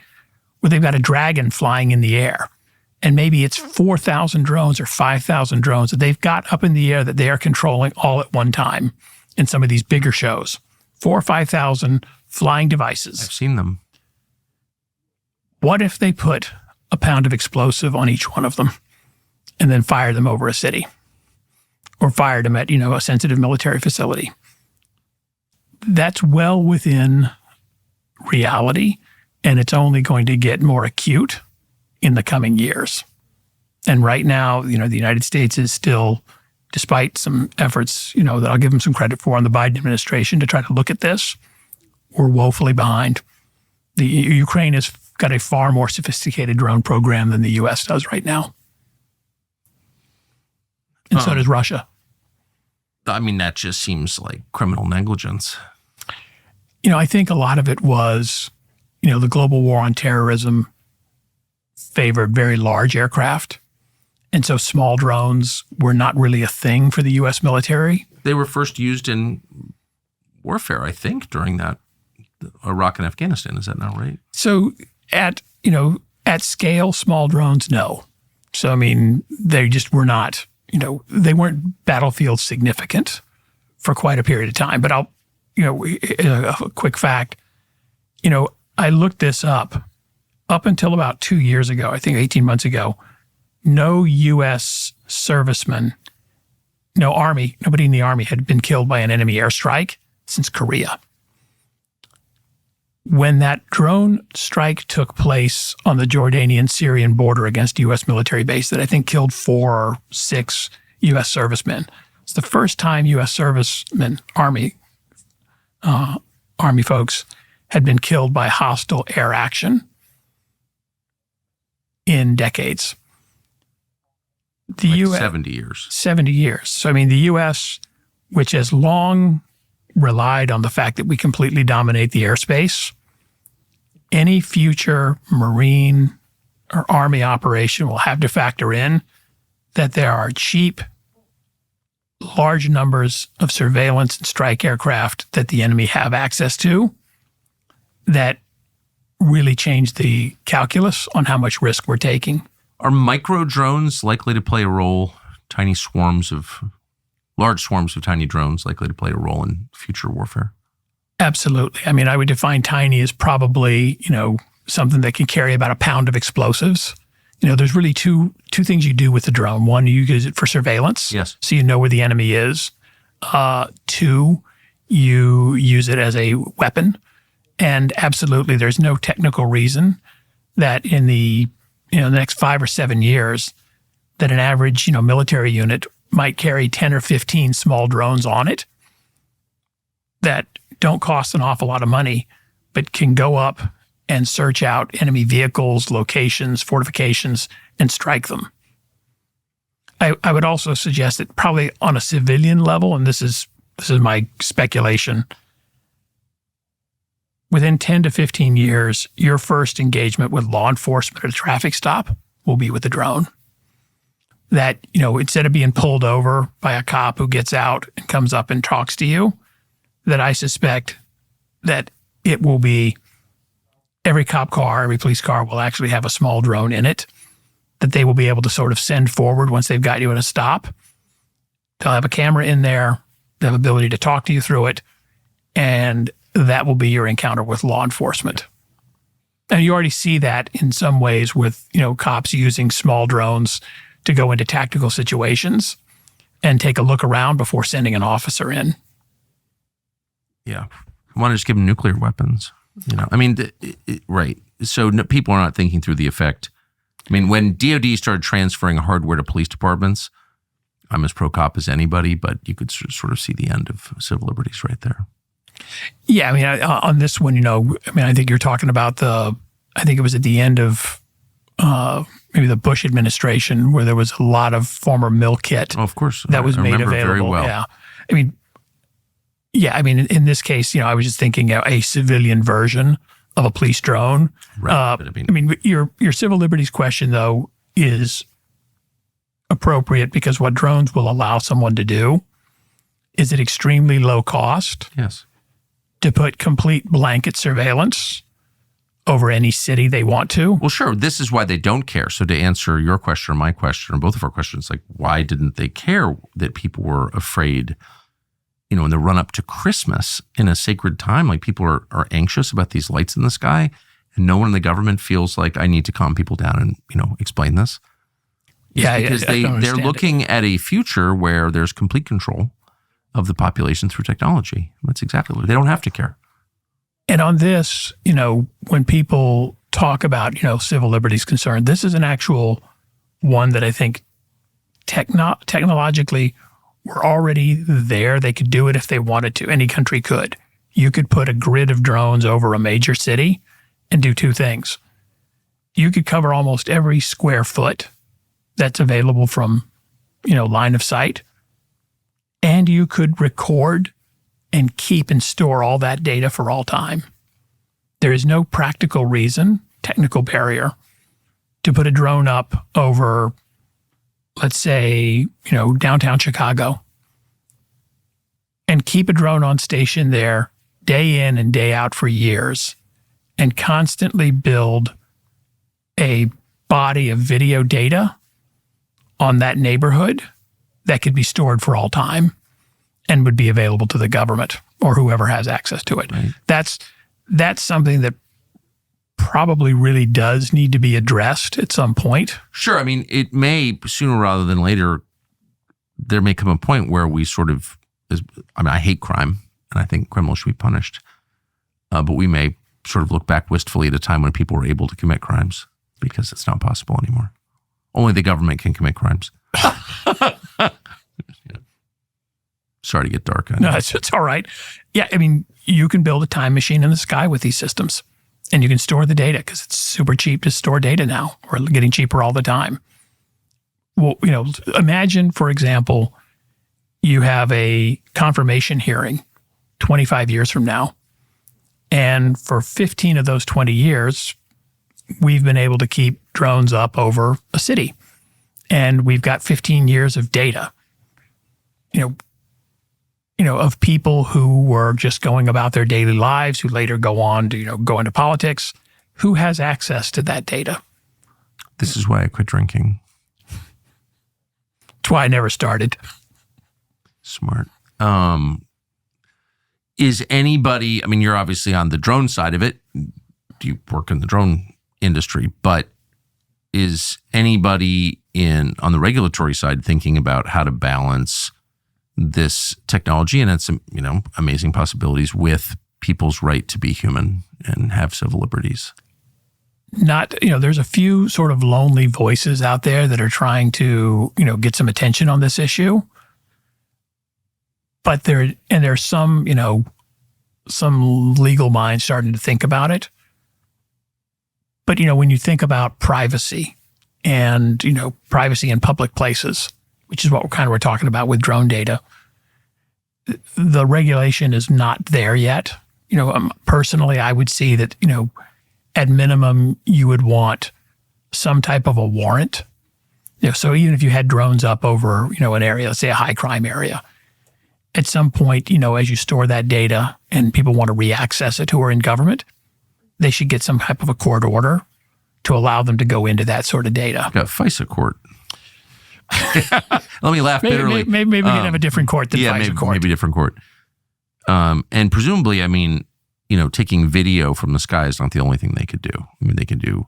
where they've got a dragon flying in the air. And maybe it's 4,000 drones or 5,000 drones that they've got up in the air that they are controlling all at one time in some of these bigger shows. 4,000 or 5,000 flying devices. I've seen them. What if they put a pound of explosive on each one of them and then fired them over a city or fired them at, a sensitive military facility? That's well within reality, and it's only going to get more acute in the coming years. And right now, the United States is still, despite some efforts, that I'll give them some credit for on the Biden administration to try to look at this, we're woefully behind. The Ukraine has got a far more sophisticated drone program than the U.S. does right now. And so does Russia. I mean, that just seems like criminal negligence. I think a lot of it was, the global war on terrorism favored very large aircraft. And so small drones were not really a thing for the U.S. military. They were first used in warfare, I think, during that Iraq and Afghanistan. Is that not right? So at scale, small drones, no. So, they just were not, they weren't battlefield significant for quite a period of time. But a quick fact, I looked this up until about 2 years ago, I think 18 months ago, no U.S. serviceman, nobody in the Army had been killed by an enemy airstrike since Korea. When that drone strike took place on the Jordanian-Syrian border against a U.S. military base that I think killed 4 or 6 U.S. servicemen, it's the first time U.S. servicemen, Army Army folks had been killed by hostile air action in decades. The Like U.S. 70 years. 70 years. So, I mean, the U.S., which has long relied on the fact that we completely dominate the airspace, any future Marine or Army operation will have to factor in that there are cheap, large numbers of surveillance and strike aircraft that the enemy have access to that really change the calculus on how much risk we're taking. Are micro drones likely to play a role? Large swarms of tiny drones likely to play a role in future warfare? Absolutely. I mean, I would define tiny as probably, something that can carry about a pound of explosives. There's really two things you do with the drone. One, you use it for surveillance. Yes. So you know where the enemy is. Two, you use it as a weapon. And absolutely, there's no technical reason that in the next 5 or 7 years that an average military unit might carry 10 or 15 small drones on it that don't cost an awful lot of money, but can go up and search out enemy vehicles, locations, fortifications, and strike them. I would also suggest that probably on a civilian level, and this is my speculation, within 10 to 15 years, your first engagement with law enforcement at a traffic stop will be with a drone. That, instead of being pulled over by a cop who gets out and comes up and talks to you, that I suspect that it will be every cop car, every police car will actually have a small drone in it that they will be able to sort of send forward once they've got you at a stop. They'll have a camera in there. They'll have ability to talk to you through it. And that will be your encounter with law enforcement. And you already see that in some ways with, cops using small drones to go into tactical situations and take a look around before sending an officer in. Yeah. I want to just give them nuclear weapons. Right. So people are not thinking through the effect. I mean, when DOD started transferring hardware to police departments, I'm as pro-cop as anybody, but you could sort of see the end of civil liberties right there. Yeah, I mean, on this one, I think you're talking about I think it was at the end of maybe the Bush administration where there was a lot of former mill kit. Oh, of course. That was made available. Very well. Yeah. In this case, I was just thinking a civilian version of a police drone. Right. Your civil liberties question, though, is appropriate because what drones will allow someone to do is at extremely low cost. Yes. To put complete blanket surveillance over any city they want to. Well, sure. This is why they don't care. So to answer your question or my question or both of our questions, like why didn't they care that people were afraid, in the run up to Christmas in a sacred time, like people are anxious about these lights in the sky and no one in the government feels like I need to calm people down and, explain this. Because they're looking at a future where there's complete control of the population through technology. That's exactly what they don't have to care. And on this, when people talk about, civil liberties concern, this is an actual one that I think technologically we're already there. They could do it if they wanted to. Any country could. You could put a grid of drones over a major city and do two things. You could cover almost every square foot that's available from, line of sight. And you could record and keep and store all that data for all time. There is no practical reason, technical barrier, to put a drone up over, let's say, downtown Chicago and keep a drone on station there day in and day out for years and constantly build a body of video data on that neighborhood that could be stored for all time and would be available to the government or whoever has access to it. Right. That's something that probably really does need to be addressed at some point. Sure. I mean, it may, sooner rather than later, there may come a point where we sort of, I hate crime, and I think criminals should be punished, but we may sort of look back wistfully at a time when people were able to commit crimes because it's not possible anymore. Only the government can commit crimes. Sorry to get dark on No, it's all right. Yeah, I mean, you can build a time machine in the sky with these systems, and you can store the data because it's super cheap to store data now. We're getting cheaper all the time. Well, imagine, for example, you have a confirmation hearing 25 years from now, and for 15 of those 20 years, we've been able to keep drones up over a city, and we've got 15 years of data, of people who were just going about their daily lives, who later go on to, go into politics. Who has access to that data? This is why I quit drinking. That's why I never started. Smart. Is anybody, you're obviously on the drone side of it. You work in the drone industry, but is anybody on the regulatory side thinking about how to balance this technology and its, amazing possibilities with people's right to be human and have civil liberties? Not, there's a few sort of lonely voices out there that are trying to, get some attention on this issue. But there's some, some legal minds starting to think about it. But, when you think about privacy and, privacy in public places, which is what we're talking about with drone data, the regulation is not there yet. Personally, I would see that, at minimum, you would want some type of a warrant. So even if you had drones up over, an area, let's say a high crime area, at some point, as you store that data and people want to re-access it who are in government, they should get some type of a court order to allow them to go into that sort of data. Got FISA court. Let me laugh bitterly. Maybe we can have a different court than FISA court. Maybe a different court. And presumably, taking video from the sky is not the only thing they could do. They can do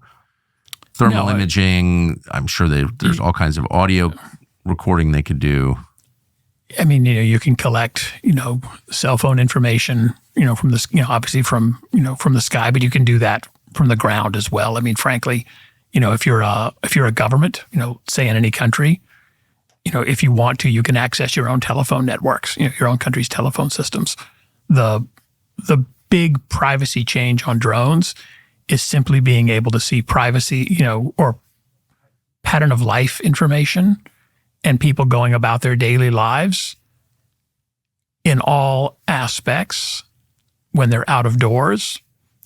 thermal imaging. I'm sure there's all kinds of audio recording they could do. You can collect, cell phone information, from the, obviously from the sky, but you can do that from the ground as well. Frankly, if you're a government, say in any country, if you want to, you can access your own telephone networks, your own country's telephone systems. The big privacy change on drones is simply being able to see privacy, or pattern of life information and people going about their daily lives in all aspects when they're out of doors.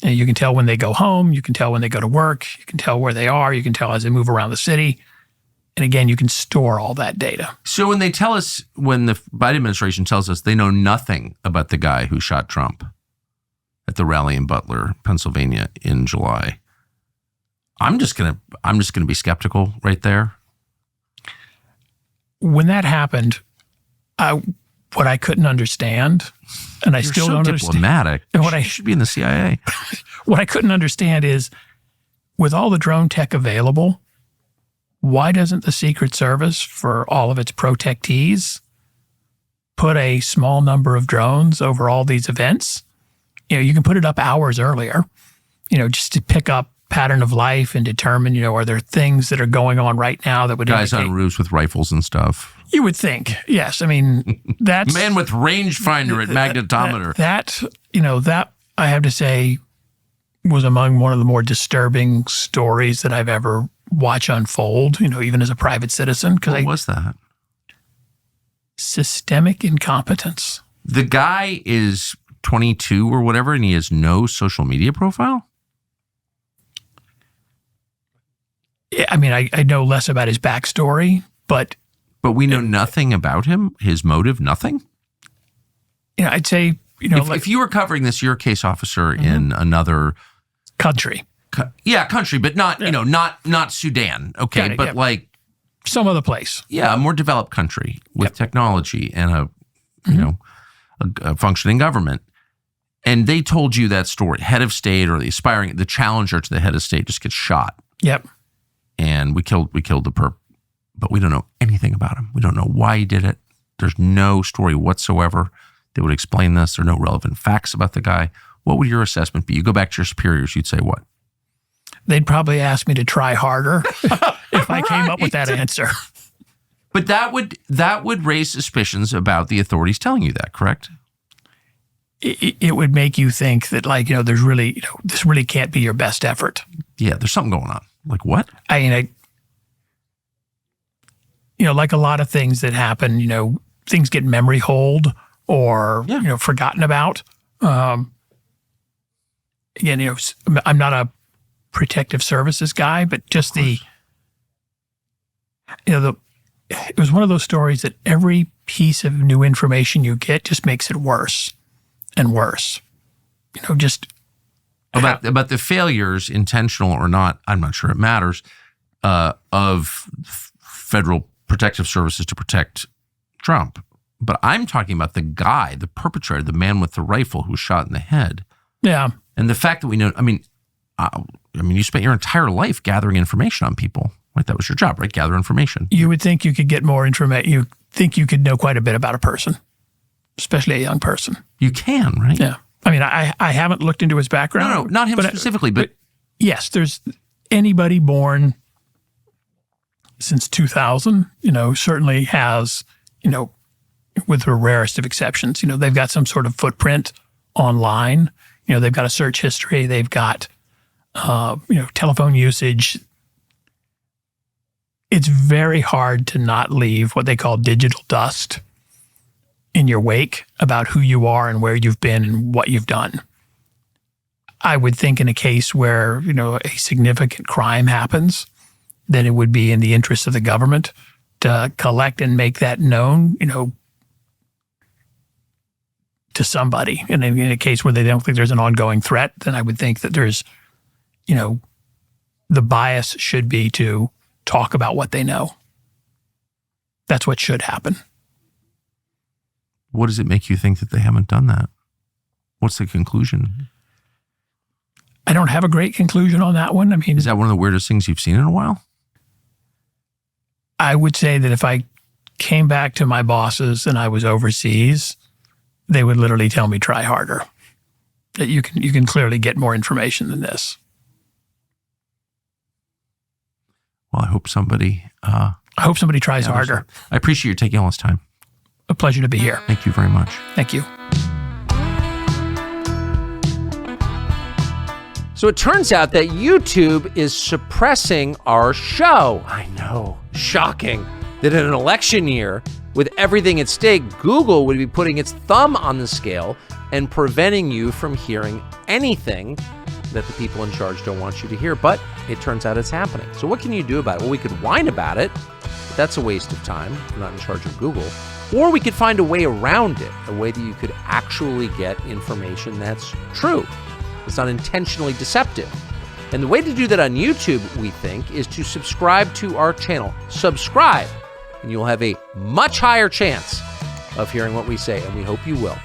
And you can tell when they go home, you can tell when they go to work, you can tell where they are, you can tell as they move around the city. And again, you can store all that data. So when the Biden administration tells us they know nothing about the guy who shot Trump at the rally in Butler, Pennsylvania in July, I'm just gonna be skeptical right there. When that happened, what I couldn't understand, and I still don't understand. Diplomatic. And you should be in the CIA. What I couldn't understand is, with all the drone tech available, why doesn't the Secret Service, for all of its protectees, put a small number of drones over all these events? You can put it up hours earlier, just to pick up pattern of life and determine, are there things that are going on right now that would guys on roofs with rifles and stuff. You would think, yes. That's man with rangefinder at magnetometer. That I have to say was among one of the more disturbing stories that I've ever watched unfold. Even as a private citizen. What was that? Systemic incompetence. The guy is 22 or whatever, and he has no social media profile. I know less about his backstory, but we know nothing about him, his motive, nothing. I'd say, if you were covering this, you're a case officer in another country. Country, but not, not Sudan. Okay. But like some other place. Yeah. A more developed country with technology and a functioning government. And they told you that story. Head of state or the challenger to the head of state just gets shot. Yep. And we killed the perp, but we don't know anything about him. We don't know why he did it. There's no story whatsoever that would explain this. There are no relevant facts about the guy. What would your assessment be? You go back to your superiors, you'd say what? They'd probably ask me to try harder if I came up with that answer. But that would raise suspicions about the authorities telling you that, correct? it would make you think that, like, there's really, this really can't be your best effort. Yeah, there's something going on. Like what? I mean, like a lot of things that happen, things get memory holed or, forgotten about. Again, I'm not a protective services guy, but just it was one of those stories that every piece of new information you get just makes it worse and worse. Just about the failures, intentional or not, I'm not sure it matters, of federal protective services to protect Trump. But I'm talking about the guy, the perpetrator, the man with the rifle who was shot in the head. Yeah. And the fact that we know, you spent your entire life gathering information on people, right? That was your job, right? Gather information. You would think you could get more information. You think you could know quite a bit about a person, especially a young person. You can, right? Yeah. I mean, I haven't looked into his background. No, not him specifically, but yes, there's anybody born since 2000, certainly has, with the rarest of exceptions, they've got some sort of footprint online. They've got a search history. They've got, telephone usage. It's very hard to not leave what they call digital dust in your wake about who you are and where you've been and what you've done. I would think in a case where, a significant crime happens, then it would be in the interest of the government to collect and make that known, to somebody. And in a case where they don't think there's an ongoing threat, then I would think that there's, the bias should be to talk about what they know. That's what should happen. What does it make you think that they haven't done that? What's the conclusion? I don't have a great conclusion on that one. I mean, is that one of the weirdest things you've seen in a while? I would say that if I came back to my bosses and I was overseas, they would literally tell me, try harder. That you can clearly get more information than this. Well, I hope somebody tries harder. I appreciate you taking all this time. A pleasure to be here. Thank you very much. Thank you. So it turns out that YouTube is suppressing our show. I know. Shocking that in an election year, with everything at stake, Google would be putting its thumb on the scale and preventing you from hearing anything that the people in charge don't want you to hear. But it turns out it's happening. So what can you do about it? Well, we could whine about it, but that's a waste of time. We're not in charge of Google. Or we could find a way around it, a way that you could actually get information that's true. It's not intentionally deceptive. And the way to do that on YouTube, we think, is to subscribe to our channel. Subscribe, and you'll have a much higher chance of hearing what we say, and we hope you will.